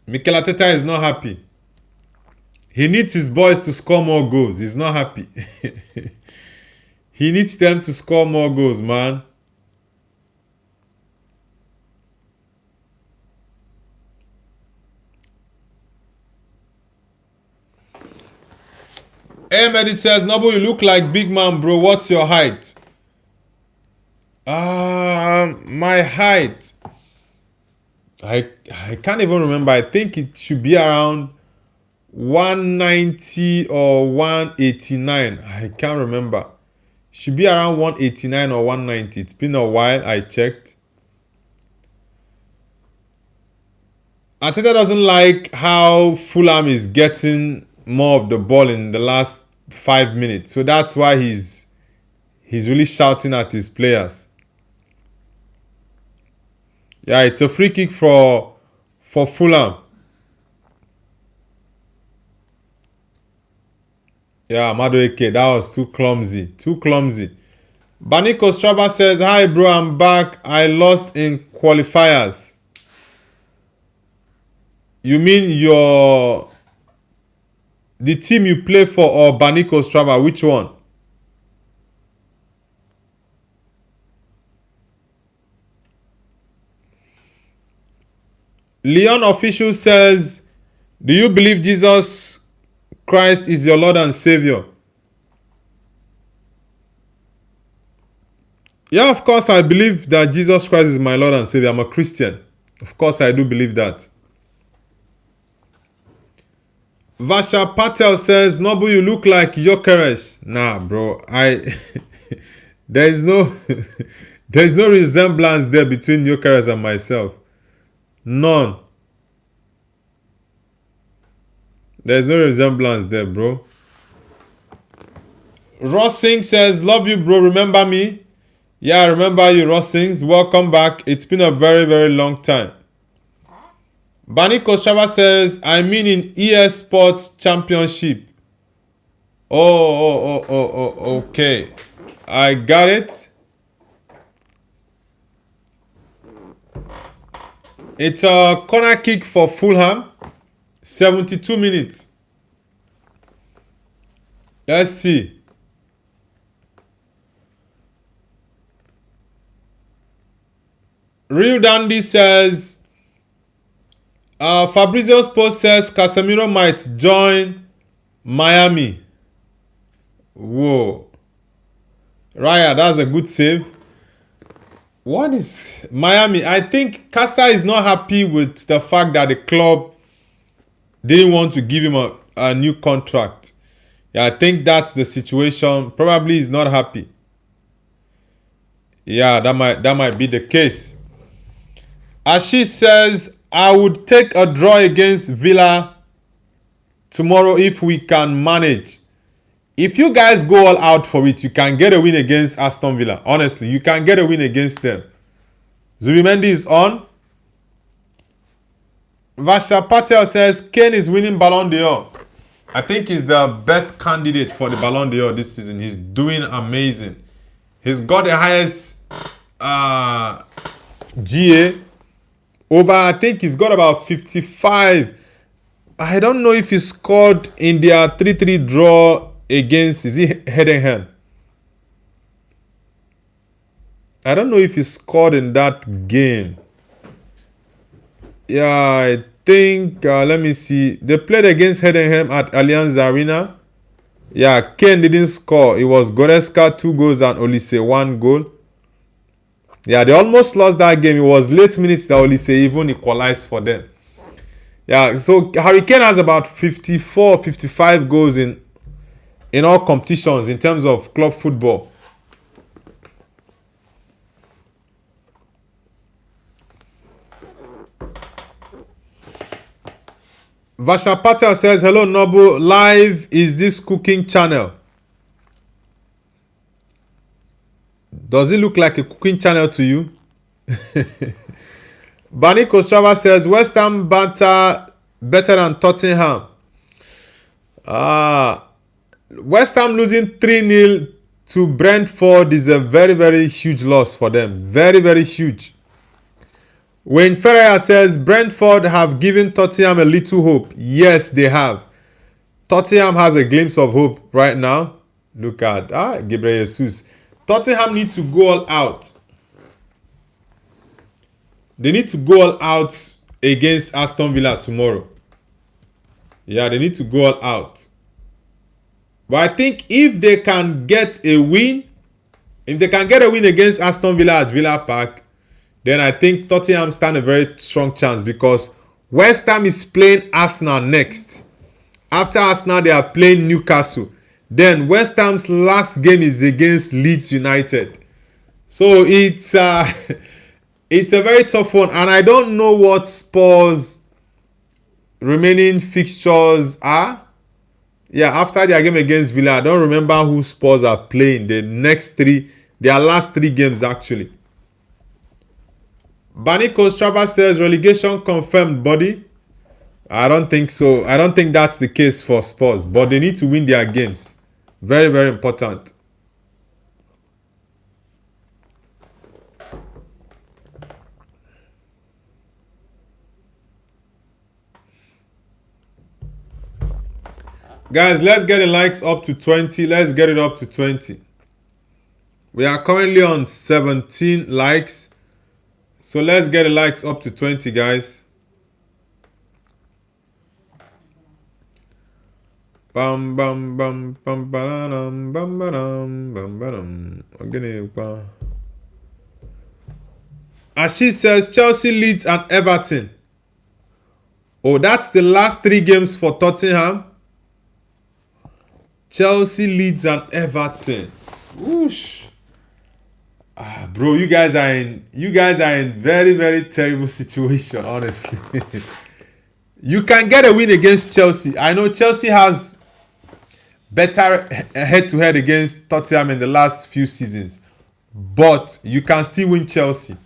Mikel Arteta is not happy. He needs his boys to score more goals. He's not happy. He needs them to score more goals, man. Ahmed says, Noble, you look like big man, bro. What's your height? My height. I can't even remember. I think it should be around 190 or 189. I can't remember. Should be around 189 or 190. It's been a while. I checked. Arteta doesn't like how Fulham is getting more of the ball in the last 5 minutes. So that's why he's really shouting at his players. Yeah, it's a free kick for Fulham. Yeah, Madueke, that was too clumsy. Too clumsy. Baniko Strava says, hi bro, I'm back. I lost in qualifiers. You mean the team you play for or Baniko Strava? Which one? Leon Official says, do you believe Jesus Christ is your Lord and Savior? Yeah, of course I believe that Jesus Christ is my Lord and Savior. I'm a Christian. Of course I do believe that. Vasha Patel says, Nobu, you look like Yokeres. Nah, bro. There's no there's no resemblance there between Yokeres and myself. None. There's no resemblance there, bro. Ross Singh says, love you, bro. Remember me? Yeah, I remember you, Ross Singh. Welcome back. It's been a very, very long time. Bani Kostrava says, I mean in ES Sports Championship. Okay. I got it. It's a corner kick for Fulham. 72 minutes. Let's see. Real Dandy says, Fabrizio's post says Casemiro might join Miami. Whoa. Raya, that's a good save. What is Miami? I think Casa is not happy with the fact that the club didn't want to give him a new contract. Yeah, I think that's the situation. Probably he's not happy. Yeah, that might be the case. Ashish says, I would take a draw against Villa tomorrow if we can manage. If you guys go all out for it, you can get a win against Aston Villa. Honestly, you can get a win against them. Zubimendi is on. Vasha Patel says, Kane is winning Ballon d'Or. I think he's the best candidate for the Ballon d'Or this season. He's doing amazing. He's got the highest GA over. I think he's got about 55. I don't know if he scored in their 3-3 draw against, is it Heidenheim? I don't know if he scored in that game. Yeah, I think, let me see. They played against Heidenheim at Allianz Arena. Yeah, Kane didn't score. It was Goretzka 2 goals and Olise 1 goal. Yeah, they almost lost that game. It was late minutes that Olise even equalized for them. Yeah, so Harry Kane has about 54, 55 goals in all competitions in terms of club football. Vasha Patel says, hello Nobu, live is this cooking channel? Does it look like a cooking channel to you? Bani Kostrava says, West Ham better than Tottenham. West Ham losing 3-0 to Brentford is a very, very huge loss for them. Very, very huge. Wayne Ferreira says, Brentford have given Tottenham a little hope. Yes, they have. Tottenham has a glimpse of hope right now. Look at Gabriel Jesus. Tottenham need to go all out. They need to go all out against Aston Villa tomorrow. Yeah, they need to go all out. But I think if they can get a win, against Aston Villa at Villa Park, then I think Tottenham stand a very strong chance because West Ham is playing Arsenal next. After Arsenal, they are playing Newcastle. Then West Ham's last game is against Leeds United. So it's a very tough one. And I don't know what Spurs' remaining fixtures are. Yeah, after their game against Villa, I don't remember who Spurs are playing. Their last 3 games actually. Baniko Strava says relegation confirmed, buddy. I don't think so. I don't think that's the case for Spurs, but they need to win their games. Very, very important. Guys, let's get the likes up to 20. Let's get it up to 20. We are currently on 17 likes. So let's get the likes up to 20, guys. Bam bam bam bam bam bam bam bam bam. Ashish says Chelsea, Leeds and Everton. Oh, that's the last 3 games for Tottenham. Chelsea, Leeds and Everton. Whoosh. Bro, you guys are in very, very terrible situation, honestly. You can get a win against Chelsea. I know Chelsea has better head-to-head against Tottenham in the last few seasons, but you can still win Chelsea.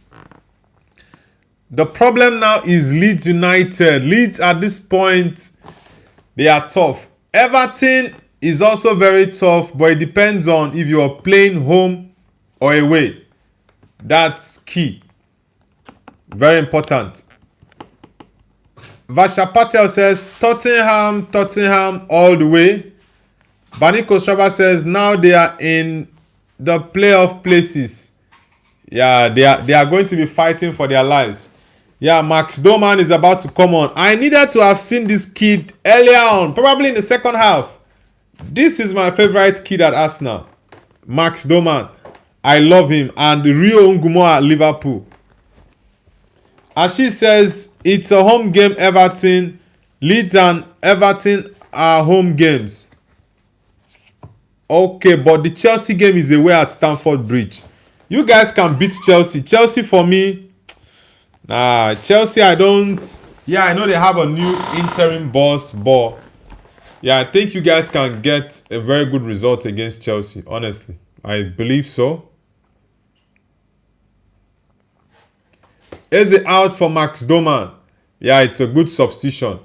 The problem now is Leeds United. Leeds at this point, they are tough. Everton is also very tough, but it depends on if you are playing home or away. That's key. Very important. Vasha Patel says Tottenham all the way. Baniko Strava says now they are in the playoff places. Yeah, they are going to be fighting for their lives. Yeah, Max Doman is about to come on. I needed to have seen this kid earlier on, probably in the second half. This is my favorite kid at Arsenal. Max Doman. I love him. And Rio Ngumo at Liverpool. As she says, it's a home game, Everton. Leeds and Everton are home games. Okay, but the Chelsea game is away at Stamford Bridge. You guys can beat Chelsea. Chelsea for me, Chelsea I don't. Yeah, I know they have a new interim boss, but yeah, I think you guys can get a very good result against Chelsea. Honestly, I believe so. Eze out for Max Doman. Yeah, it's a good substitution.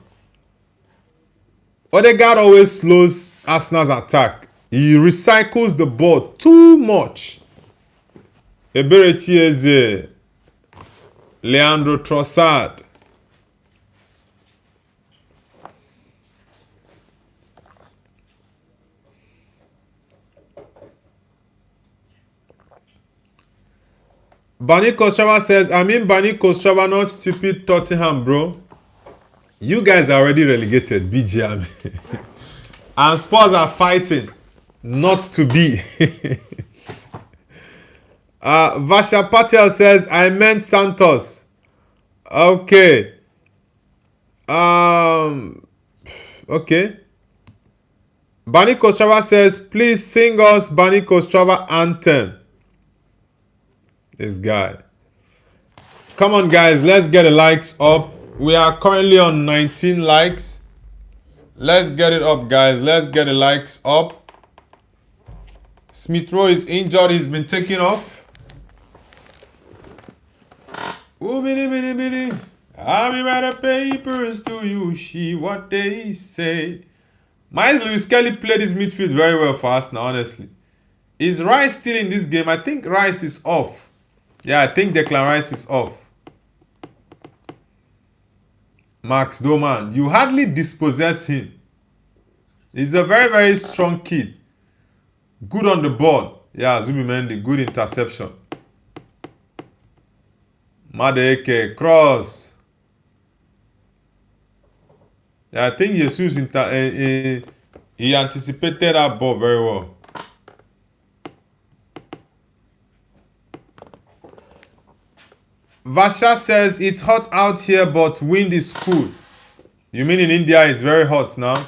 Odegaard always slows Arsenal's attack. He recycles the ball too much. Eberechi Eze, Leandro Trossard. Bani Kostrava says, I mean Bani Kostrava, not stupid Tottenham, bro. You guys are already relegated, BGM. And Spurs are fighting not to be. Vasha Patel says, I meant Santos. Okay. Okay. Bani Kostrava says, please sing us Bani Kostrava anthem. This guy. Come on, guys. Let's get the likes up. We are currently on 19 likes. Let's get it up, guys. Let's get the likes up. Smith Rowe is injured. He's been taken off. Ooh, bitty. I'll be write the papers to you. See what they say. Miles Lewis Kelly played his midfield very well for us now, honestly. Is Rice still in this game? I think Rice is off. Yeah, I think Declan Rice is off. Max Doman, you hardly dispossess him. He's a very, very strong kid. Good on the ball. Yeah, Zubimendi, good interception. Madueke, cross. Yeah, I think Jesus he anticipated that ball very well. Vasha says, it's hot out here, but wind is cool. You mean in India it's very hot now?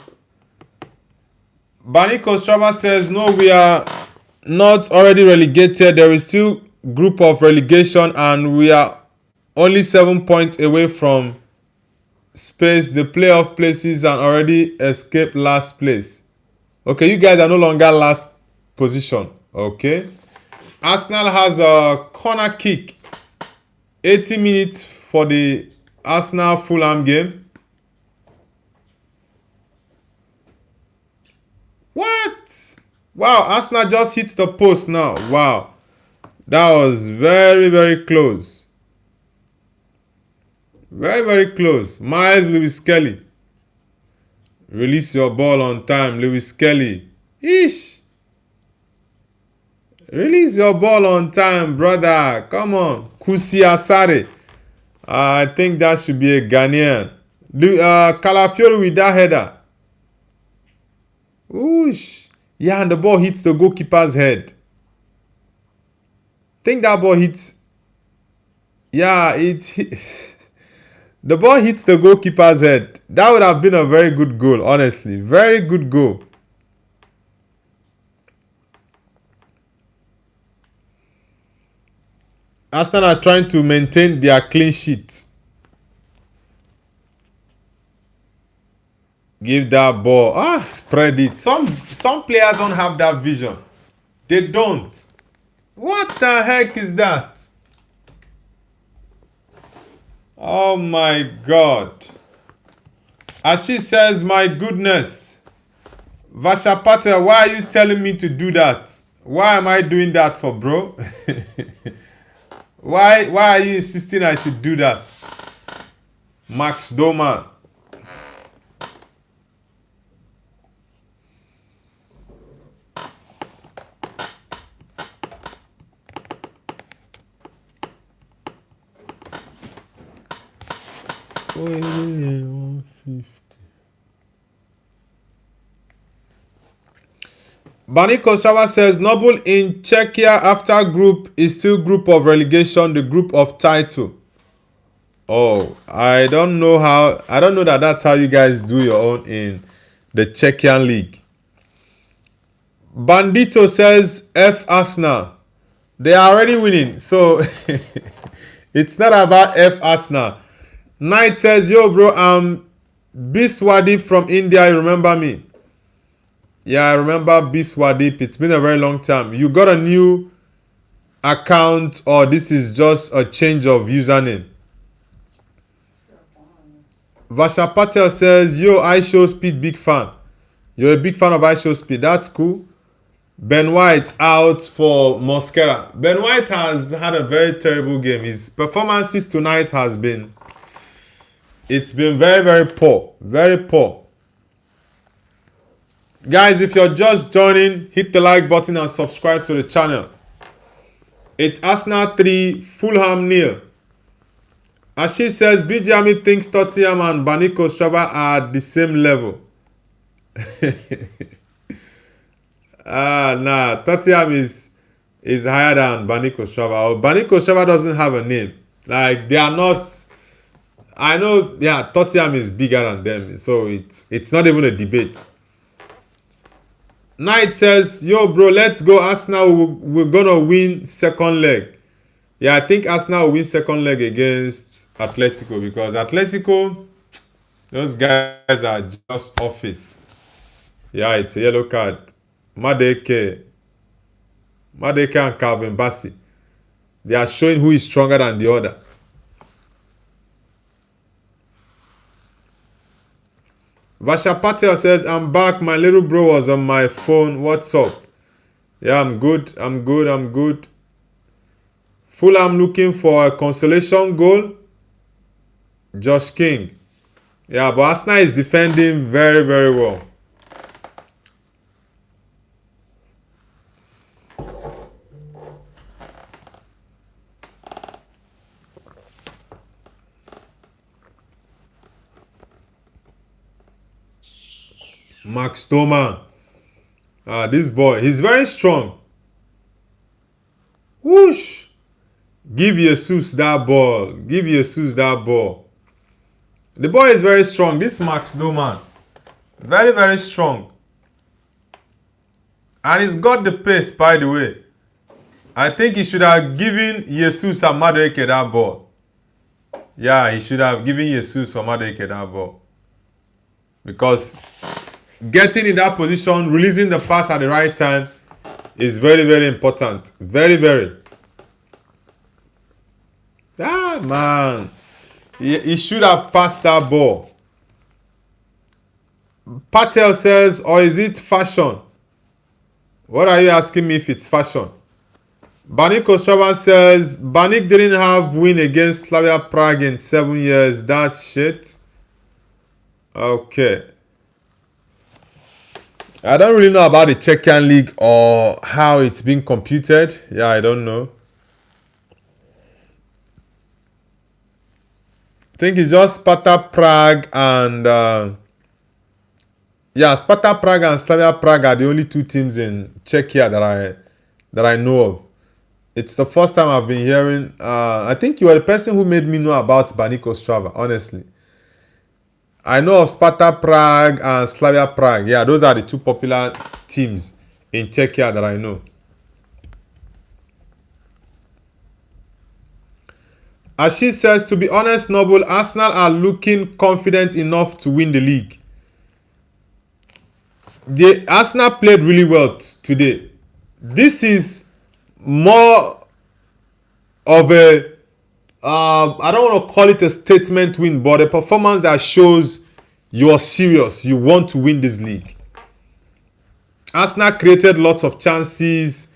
Bani Kostrava says, no, we are not already relegated. There is still group of relegation and we are only 7 points away from space, the playoff places, and already escaped last place. Okay, you guys are no longer last position. Okay. Arsenal has a corner kick. 80 minutes for the Arsenal Fulham game. What? Wow, Arsenal just hit the post now. Wow. That was very, very close. Very, very close. Miles Lewis Kelly. Release your ball on time, Lewis Kelly. Ish. Release your ball on time, brother. Come on. Kusi Asare. I think that should be a Ghanaian. Calafiori with that header. Whoosh. Yeah, and the ball hits the goalkeeper's head. Think that ball hits. Yeah, the ball hits the goalkeeper's head. That would have been a very good goal, honestly. Very good goal. Arsenal are trying to maintain their clean sheet. Give that ball. Spread it. Some players don't have that vision. They don't. What the heck is that? Oh my God. As she says, my goodness. Vasha Patel, why are you telling me to do that? Why am I doing that for, bro? Why are you insisting I should do that? Max Doman. Bani Kostrava says Noble in Czechia after group is still group of relegation, the group of title. Oh, I don't know that that's how you guys do your own in the Czechian league. Bandito says F Arsenal. They are already winning, so it's not about F Arsenal. Knight says, yo bro, I'm Biswadip from India, you remember me? Yeah, I remember Biswadip. It's been a very long time. You got a new account or this is just a change of username? Vasha Patel says, yo, I show speed, big fan. You're a big fan of I show speed. That's cool. Ben White out for Mosquera. Ben White has had a very terrible game. His performances tonight has been... It's been very, very poor. Very poor. Guys, if you're just joining, hit the like button and subscribe to the channel. It's Arsenal 3, Fulham 0. As she says, BGMI thinks Tottenham and Baniko Strava are at the same level. Nah, Tottenham is higher than Baniko Strava. Baniko Strava doesn't have a name. Like, they are not... I know, yeah, Tottenham is bigger than them, so it's not even a debate. Knight says, yo, bro, let's go. Arsenal, we're gonna win second leg. Yeah, I think Arsenal will win second leg against Atletico, because Atletico, those guys are just off it. Yeah, it's a yellow card. Madeke and Calvin Bassey, they are showing who is stronger than the other. Vasha Patel says, I'm back. My little bro was on my phone. What's up? Yeah, I'm good. Fulham looking for a consolation goal. Josh King. Yeah, but Arsenal is defending very, very well. Max Toma. This boy, he's very strong. Whoosh. Give Jesus that ball. Give Jesus that ball. The boy is very strong. This Max Toma. Very, very strong. And he's got the pace, by the way. I think he should have given Jesus and Madueke that ball. Yeah, he should have given Jesus or Madueke that ball. Because getting in that position, releasing the pass at the right time is very, very important. Very, very. Ah, man. He should have passed that ball. Patel says, or is it fashion? What are you asking me if it's fashion? Banik Ostrava says, Banik didn't have win against Slavia Prague in 7 years. That shit. Okay. I don't really know about the Czechian league or how it's being computed. Yeah, I don't know. I think it's just Sparta Prague and Sparta Prague and Slavia Prague are the only two teams in Czechia that I know of. It's the first time I've been hearing. I think you are the person who made me know about Banik Ostrava, honestly. I know of Sparta Prague and Slavia Prague. Yeah, those are the two popular teams in Czechia that I know. As she says, to be honest, Noble, Arsenal are looking confident enough to win the league. The Arsenal played really well today. This is more of a I don't want to call it a statement win, but a performance that shows you are serious. You want to win this league. Arsenal created lots of chances,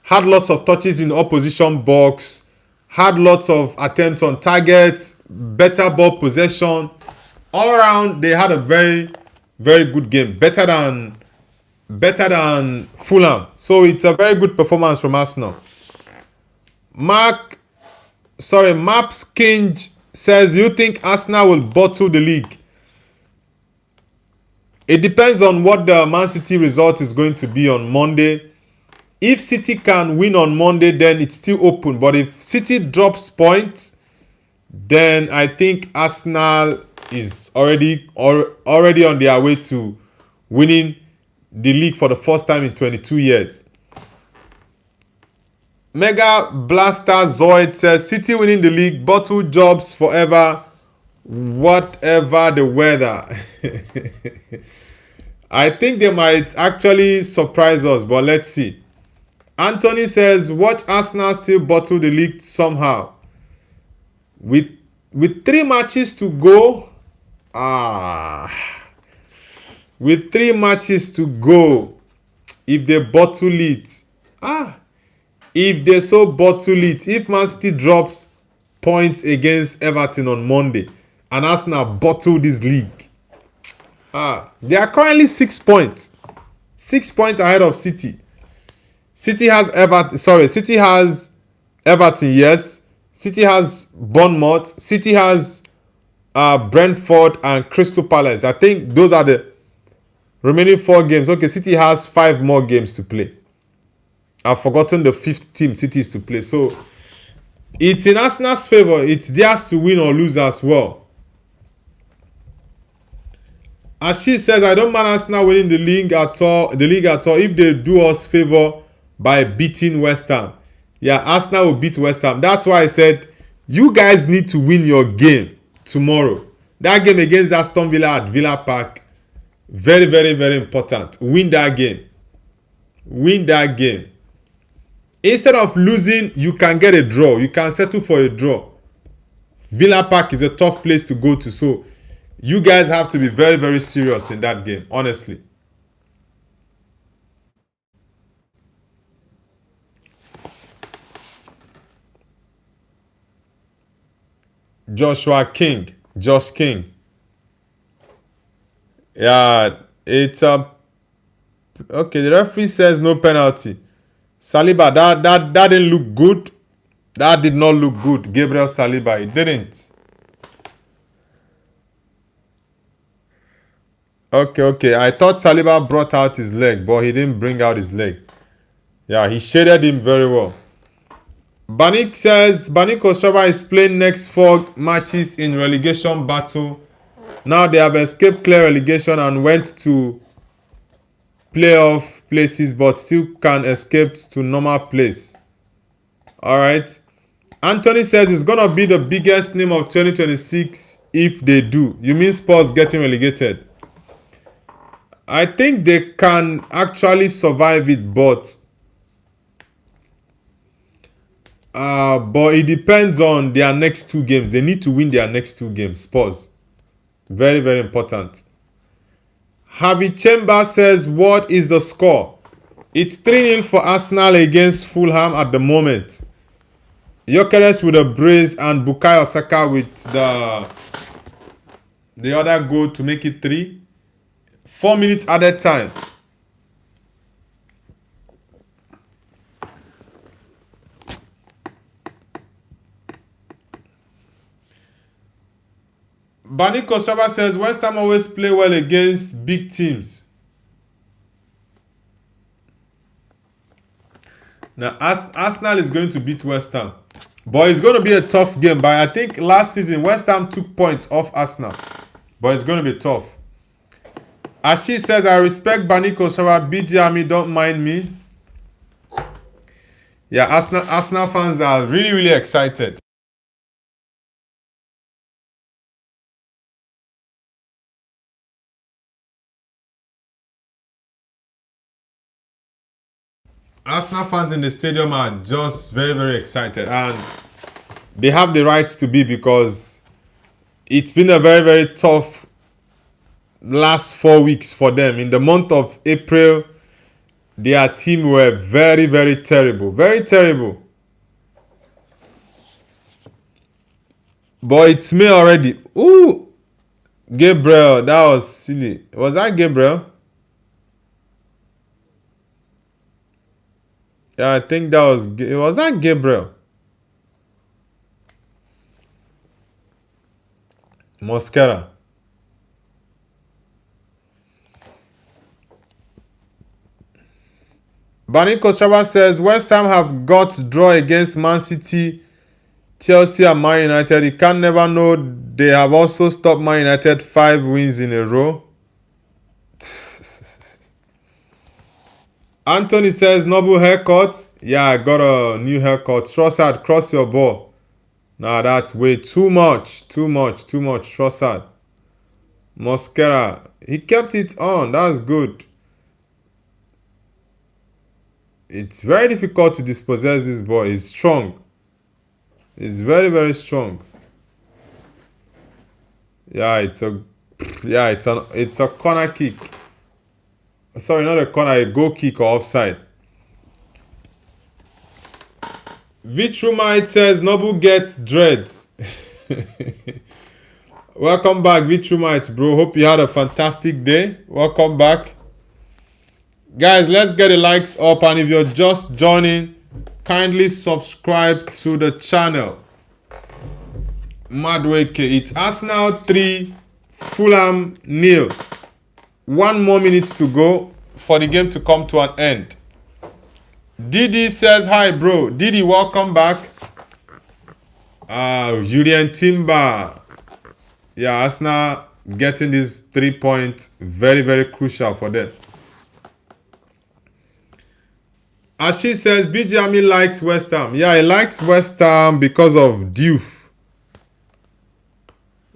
had lots of touches in opposition box, had lots of attempts on targets, better ball possession. All around, they had a very, very good game. Better than Fulham. So it's a very good performance from Arsenal. Maps King says, you think Arsenal will bottle the league? It depends on what the Man City result is going to be on Monday. If City can win on Monday, then it's still open. But if City drops points, then I think Arsenal is already on their way to winning the league for the first time in 22 years. Mega Blaster Zoid says, City winning the league, bottle jobs forever, whatever the weather. I think they might actually surprise us, but let's see. Anthony says, watch Arsenal still bottle the league somehow. With 3 matches to go, Ah, with 3 matches to go, if they bottle it, if they so bottle it, if Man City drops points against Everton on Monday and Arsenal bottle this league, they are currently 6 points. 6 points ahead of City. City has Everton, yes. City has Bournemouth. City has Brentford and Crystal Palace. I think those are the remaining 4 games. Okay, City has 5 more games to play. I've forgotten the 5th team City is to play. So it's in Arsenal's favor. It's theirs to win or lose as well. As she says, I don't mind Arsenal winning the league at all. If they do us favor by beating West Ham. Yeah, Arsenal will beat West Ham. That's why I said you guys need to win your game tomorrow. That game against Aston Villa at Villa Park, very, very, very important. Win that game. Win that game. Instead of losing, you can get a draw. You can settle for a draw. Villa Park is a tough place to go to, so you guys have to be very, very serious in that game, honestly. Josh King. Yeah, it's okay. The referee says no penalty. Saliba, that didn't look good. That did not look good. Gabriel Saliba, it didn't. Okay. I thought Saliba brought out his leg, but he didn't bring out his leg. Yeah, he shaded him very well. Banik says Banik Ostrava is playing next 4 matches in relegation battle. Now they have escaped clear relegation and went to playoff places, but still can escape to normal place. Alright. Anthony says it's gonna be the biggest name of 2026 if they do. You mean Spurs getting relegated? I think they can actually survive it, but it depends on their next 2 games. They need to win their next 2 games. Spurs. Very, very important. Harvey Chamber says, what is the score? It's 3-0 for Arsenal against Fulham at the moment. Gyökeres with a brace and Bukayo Saka with the other goal to make it 3. 4 minutes added time. Bani Kosova says West Ham always play well against big teams. Now Arsenal is going to beat West Ham. But it's going to be a tough game. But I think last season West Ham took points off Arsenal. But it's going to be tough. As she says, I respect Bani Kosova. BG Army, don't mind me. Yeah, Arsenal fans are really, really excited. Arsenal fans in the stadium are just very, very excited. And they have the right to be, because it's been a very, very tough last 4 weeks for them. In the month of April, their team were very, very terrible. Very terrible. But it's May already. Ooh! Gabriel, that was silly. Was that Gabriel? Yeah, I think that was that Gabriel? Mosquera. Bani Kostrava says West Ham have got draw against Man City, Chelsea and Man United. You can never know. They have also stopped Man United 5 wins in a row. Anthony says Noble haircut. Yeah, I got a new haircut. Trossard, cross your ball. Nah, that's way too much. Too much. Trossard. Mosquera. He kept it on. That's good. It's very difficult to dispossess this ball. He's strong. He's very, very strong. Yeah, it's a Yeah, it's a corner kick. Sorry, not a corner, a goal kick or offside. Vitrumite says Noble gets dreads. Welcome back, Vitrumite, bro. Hope you had a fantastic day. Welcome back. Guys, let's get the likes up, and if you're just joining, kindly subscribe to the channel. Madwake, it's Arsenal 3, Fulham 0. 1 more minute to go for the game to come to an end. Didi says hi, bro. Didi, welcome back. Julian Timber. Yeah, Arsenal getting these 3 points, very, very crucial for them. Ashi says BJ likes West Ham. Yeah, he likes West Ham because of Diouf.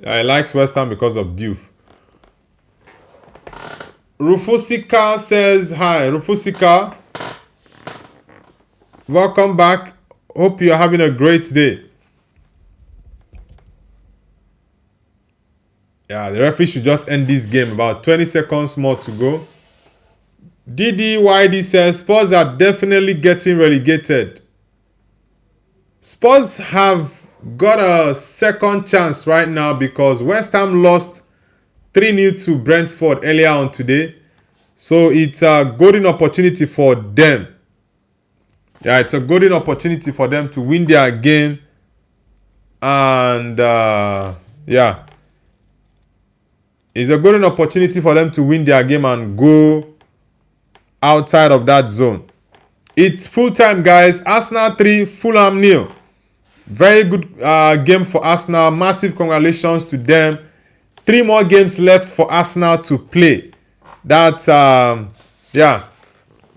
Yeah, he likes West Ham because of Diouf. Rufusika says hi. Rufusika, welcome back. Hope you're having a great day. Yeah, the referee should just end this game. About 20 seconds more to go. DDYD says Spurs are definitely getting relegated. Spurs have got a second chance right now because West Ham lost 3-0 to Brentford earlier on today. So it's a golden opportunity for them. Yeah, it's a golden opportunity for them to win their game. And yeah, it's a golden opportunity for them to win their game and go outside of that zone. It's full time, guys. Arsenal 3, Fulham 0. Very good game for Arsenal. Massive congratulations to them. 3 more games left for Arsenal to play. That's yeah,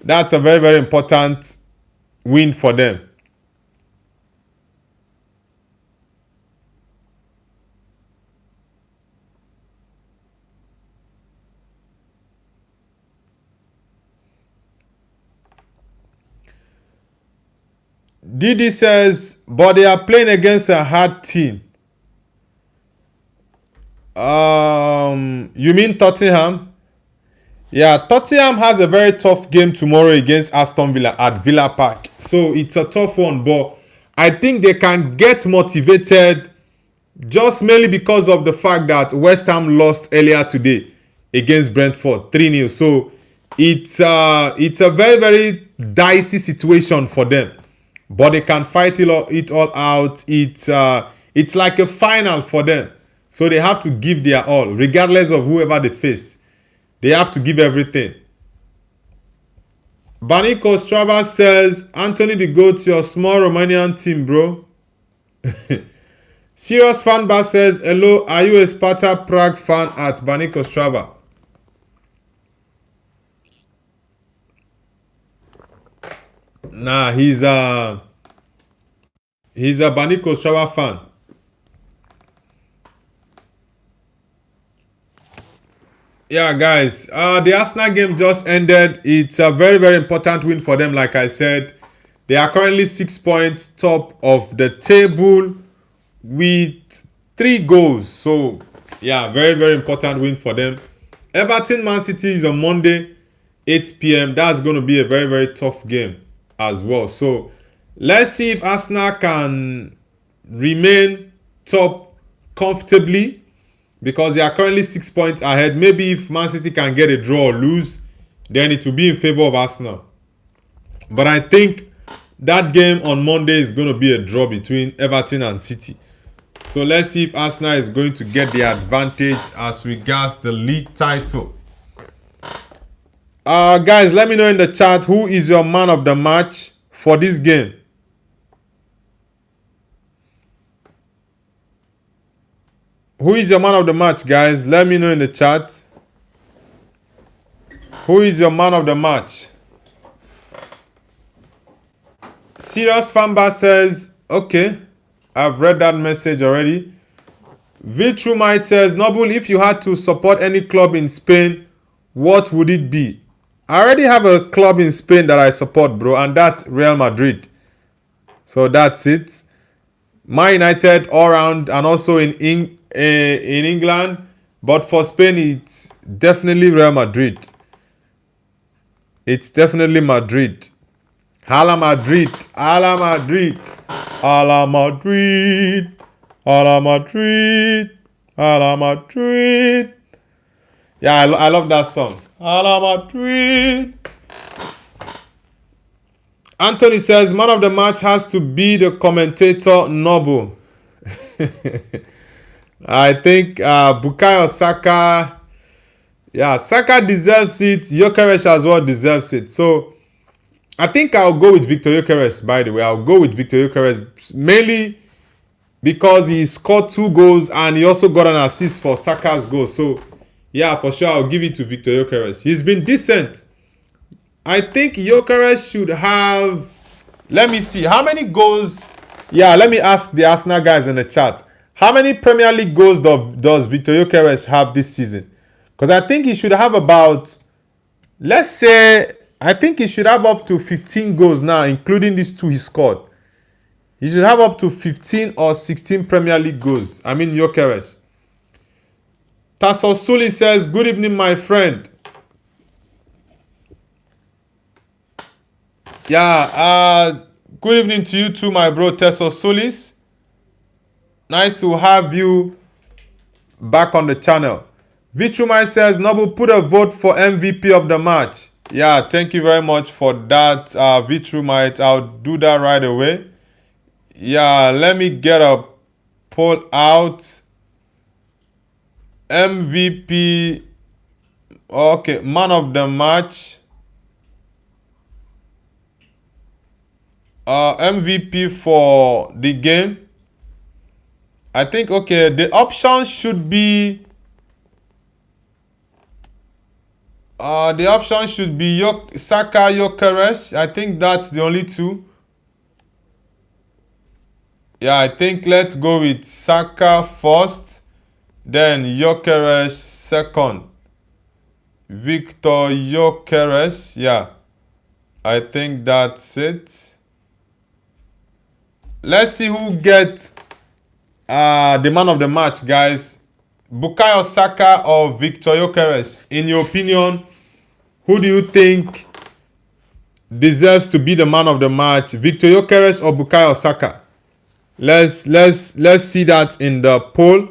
that's a very, very important win for them. Didi says, but they are playing against a hard team. You mean Tottenham? Yeah, Tottenham has a very tough game tomorrow against Aston Villa at Villa Park. So it's a tough one, but I think they can get motivated just mainly because of the fact that West Ham lost earlier today against Brentford 3-0. So it's a very, very dicey situation for them. But they can fight it all out. It's like a final for them. So they have to give their all, regardless of whoever they face. They have to give everything. Baniko Strava says, Anthony the GOAT, your small Romanian team, bro. Serious Fanbar says, hello, are you a Sparta Prague fan at Baniko Strava? Nah, he's a Baniko Strava fan. Yeah, guys, the Arsenal game just ended. It's a very, very important win for them. Like I said, they are currently 6 points top of the table with 3 goals. So, yeah, very, very important win for them. Everton Man City is on Monday, 8 p.m. That's going to be a very, very tough game as well. So, let's see if Arsenal can remain top comfortably, because they are currently 6 points ahead. Maybe if Man City can get a draw or lose, then it will be in favor of Arsenal. But I think that game on Monday is going to be a draw between Everton and City. So let's see if Arsenal is going to get the advantage as regards the league title. Guys, let me know in the chat who is your man of the match for this game. Who is your man of the match, guys? Let me know in the chat. Who is your man of the match? Serious Fanbar says, okay, I've read that message already. Vitrumite says, Noble, if you had to support any club in Spain, what would it be? I already have a club in Spain that I support, bro, and that's Real Madrid. So that's it. Man United all round, and also in England, But for Spain, it's definitely Real Madrid. It's definitely Madrid. Hala Madrid. Hala Madrid. Hala Madrid. Hala Madrid. Hala Madrid. Yeah, I love that song. Hala Madrid. Anthony says, man of the match has to be the commentator Noble. I think Bukayo Saka. Yeah, Saka deserves it. Gyökeres as well deserves it. So, I think I'll go with Victor Gyökeres, by the way. I'll go with Victor Gyökeres mainly because he scored 2 goals and he also got an assist for Saka's goal. So, yeah, for sure, I'll give it to Victor Gyökeres. He's been decent. I think Gyökeres should have... Let me see. How many goals... Yeah, let me ask the Arsenal guys in the chat. How many Premier League goals does Victor Gyökeres have this season? Because I think he should have about... Let's say... I think he should have up to 15 goals now, including these 2 he scored. He should have up to 15 or 16 Premier League goals. I mean, Gyökeres. Tasso Suli says, good evening, my friend. Yeah, good evening to you too, my bro, Tasso Solis. Nice to have you back on the channel. Vitrumai says, Noble, put a vote for MVP of the match. Yeah, thank you very much for that, Vitrumite. I'll do that right away. Yeah, let me get a poll out. MVP. Okay, man of the match. MVP for the game. I think, okay, the options should be... the option should be Saka, Gyökeres. I think that's the only 2. Yeah, I think let's go with Saka first, then Gyökeres second. Victor Gyökeres. Yeah, I think that's it. Let's see who gets the man of the match, guys. Bukayo Saka or Victor Gyökeres? In your opinion, who do you think deserves to be the man of the match? Victor Gyökeres or Bukayo Saka? Let's see that in the poll.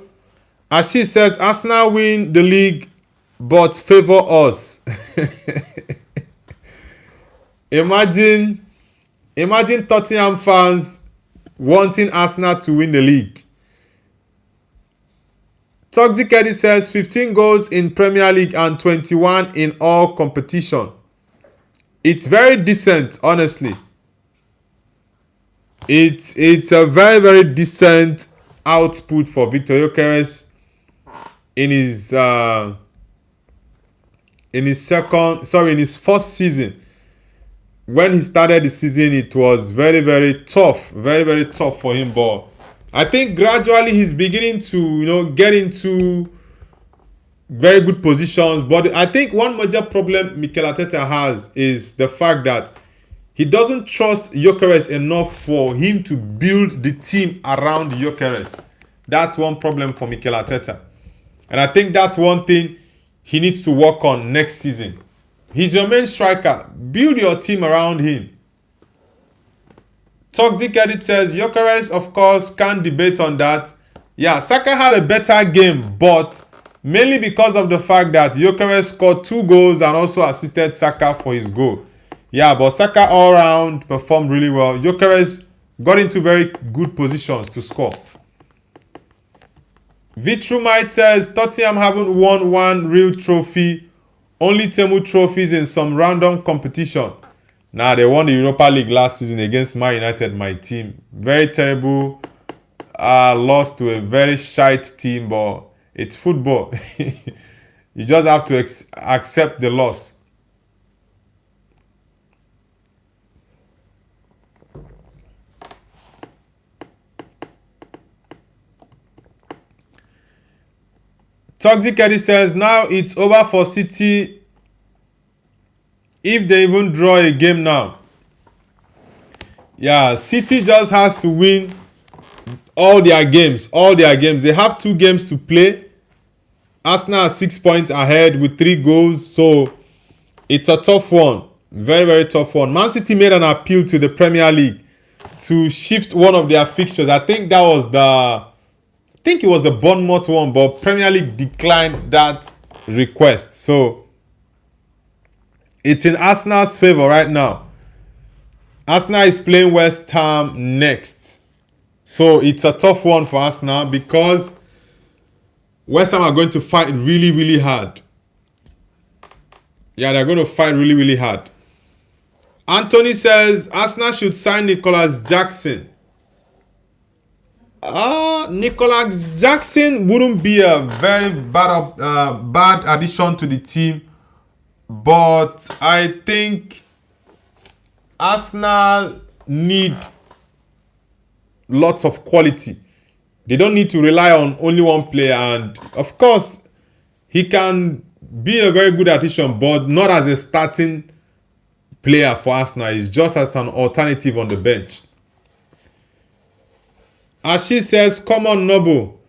As she says, Arsenal win the league but favor us. Imagine Tottenham fans wanting Arsenal to win the league. Toxic Eddie says 15 goals in Premier League and 21 in all competition. It's very decent, honestly. It's a very, very decent output for Victor Gyökeres in his first season. When he started the season, it was very, very tough. Very, very tough for him, but I think gradually he's beginning to, get into very good positions. But I think one major problem Mikel Arteta has is the fact that he doesn't trust Gyökeres enough for him to build the team around Gyökeres. That's one problem for Mikel Arteta. And I think that's one thing he needs to work on next season. He's your main striker. Build your team around him. Toxic Edit says, Gyökeres, of course, can't debate on that. Yeah, Saka had a better game, but mainly because of the fact that Gyökeres scored 2 goals and also assisted Saka for his goal. Yeah, but Saka all round performed really well. Gyökeres got into very good positions to score. Vitrumite says, Tottenham haven't won one real trophy, only Temu trophies in some random competition. Nah, they won the Europa League last season against Man United, my team. Very terrible. Lost to a very shite team, but it's football. You just have to accept the loss. Toxic Eddie says, now it's over for City if they even draw a game now. Yeah, City just has to win all their games. All their games. They have 2 games to play. Arsenal are 6 points ahead with 3 goals, so it's a tough one. Very, very tough one. Man City made an appeal to the Premier League to shift one of their fixtures. I think it was the Bournemouth one, but Premier League declined that request. So it's in Arsenal's favor right now. Arsenal is playing West Ham next. So it's a tough one for Arsenal because West Ham are going to fight really, really hard. Yeah, they're going to fight really, really hard. Anthony says Arsenal should sign Nicholas Jackson. Nicholas Jackson wouldn't be a very bad addition to the team, but I think Arsenal need lots of quality. They don't need to rely on only one player, and of course he can be a very good addition, but not as a starting player for Arsenal. He's just as an alternative on the bench. Ashi says, come on, Noble.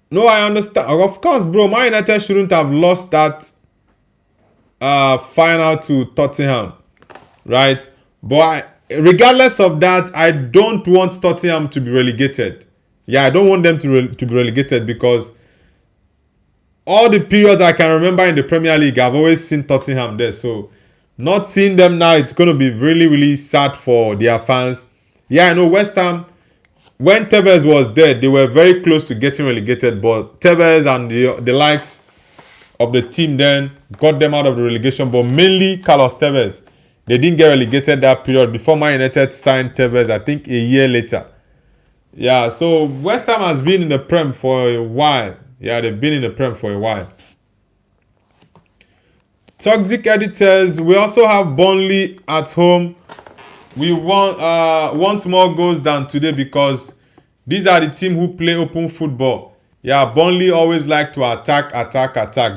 No, I understand. Of course, bro, Man United shouldn't have lost that final to Tottenham, right? But regardless of that, I don't want Tottenham to be relegated. Yeah, I don't want them to be relegated because all the periods I can remember in the Premier League, I've always seen Tottenham there. So not seeing them now, it's going to be really, really sad for their fans. Yeah, I know West Ham, when Tevez was there, they were very close to getting relegated. But Tevez and the likes of the team then got them out of the relegation. But mainly Carlos Tevez. They didn't get relegated that period before Man United signed Tevez, I think a year later. Yeah, so West Ham has been in the Prem for a while. Yeah, they've been in the Prem for a while. Toxic Edit says, we also have Burnley at home. We want more goals than today because these are the team who play open football. Yeah, Burnley always like to attack.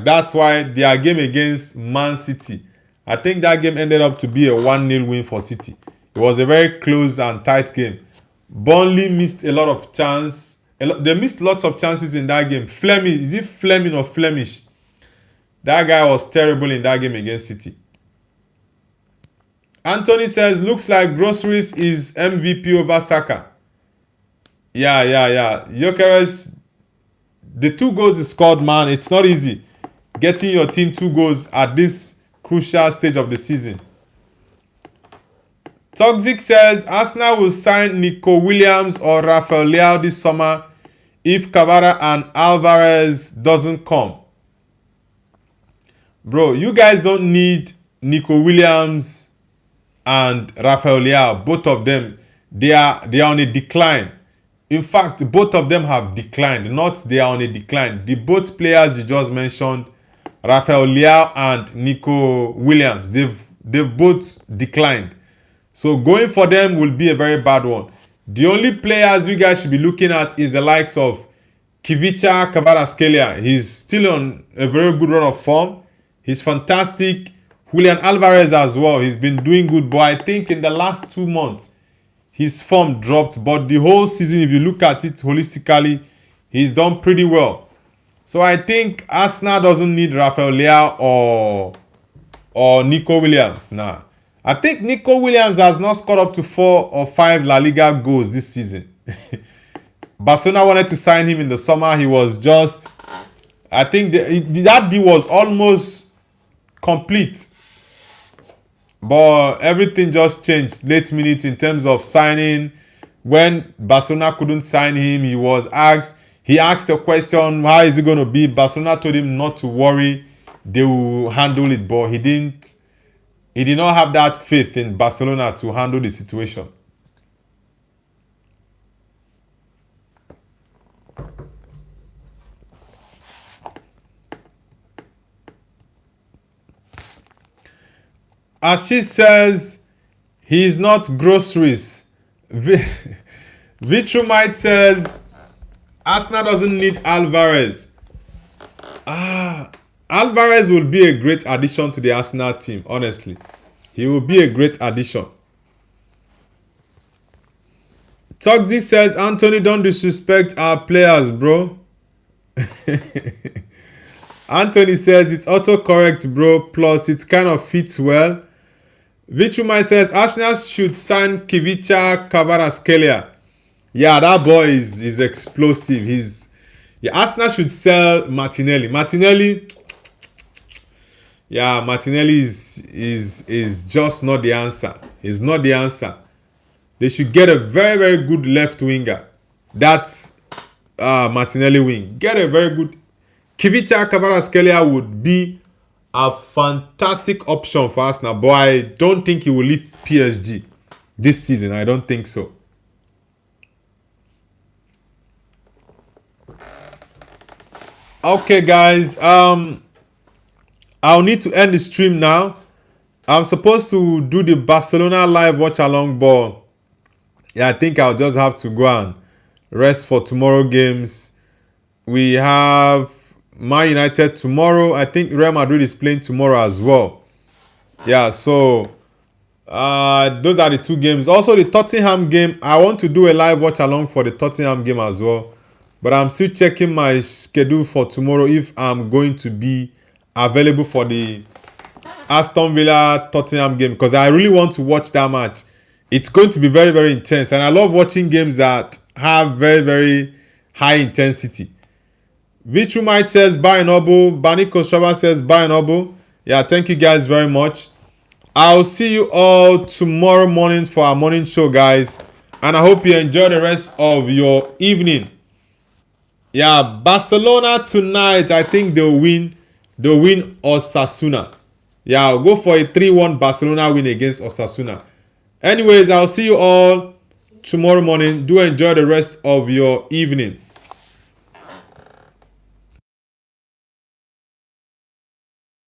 That's why their game against Man City, I think that game ended up to be a 1-0 win for City. It was a very close and tight game. Burnley missed a lot of chance. They missed lots of chances in that game. Fleming, is it Fleming or Flemish? That guy was terrible in that game against City. Anthony says, looks like Groceries is MVP over Saka. Yeah. Gyökeres, the 2 goals he scored, man, it's not easy getting your team 2 goals at this crucial stage of the season. Toxic says, Arsenal will sign Nico Williams or Rafael Leao this summer if Cavara and Alvarez doesn't come. Bro, you guys don't need Nico Williams and Rafael Leao. Both of them, they are on a decline. In fact, both of them have declined. Not they are on a decline. The both players you just mentioned, Rafael Leao and Nico Williams, they've both declined. So going for them will be a very bad one. The only players you guys should be looking at is the likes of Kivicha Kvaratskhelia. He's still on a very good run of form. He's fantastic. Julian Alvarez as well. He's been doing good, but I think in the last 2 months, his form dropped. But the whole season, if you look at it holistically, he's done pretty well. So I think Arsenal doesn't need Rafael Leao or Nico Williams. Nah. I think Nico Williams has not scored up to 4 or 5 La Liga goals this season. Barcelona wanted to sign him in the summer. He was just... I think that deal was almost complete. But everything just changed late minute in terms of signing. When Barcelona couldn't sign him, he asked a question, how is it going to be? Barcelona told him not to worry. They will handle it. But he did not have that faith in Barcelona to handle the situation. As she says, he is not Groceries. Vitrumite says, Arsenal doesn't need Alvarez. Alvarez will be a great addition to the Arsenal team, honestly. He will be a great addition. Toxic says, Anthony, don't disrespect our players, bro. Anthony says, it's autocorrect, bro. Plus, it kind of fits well. Vichumai says, Arsenal should sign Kivicha Kvaratskhelia. Yeah, that boy is explosive. Arsenal should sell Martinelli. Martinelli is just not the answer. He's not the answer. They should get a very, very good left winger. That's Martinelli wing. Get a very good. Kivicha Kvaratskhelia would be a fantastic option for Arsenal, but I don't think he will leave PSG this season. I don't think so. Okay, guys. I'll need to end the stream now. I'm supposed to do the Barcelona live watch along, but yeah, I think I'll just have to go and rest for tomorrow games. We have Man United tomorrow. I think Real Madrid is playing tomorrow as well. Yeah, so those are the two games. Also, the Tottenham game. I want to do a live watch along for the Tottenham game as well. But I'm still checking my schedule for tomorrow if I'm going to be available for the Aston Villa Tottenham game, because I really want to watch that match. It's going to be very, very intense. And I love watching games that have very, very high intensity. Vitrumite says, buy Noble. Baniko Shaba says, buy Noble. Yeah, thank you guys very much. I'll see you all tomorrow morning for our morning show, guys. And I hope you enjoy the rest of your evening. Yeah, Barcelona tonight, I think they'll win. They'll win Osasuna. Yeah, I'll go for a 3-1 Barcelona win against Osasuna. Anyways, I'll see you all tomorrow morning. Do enjoy the rest of your evening.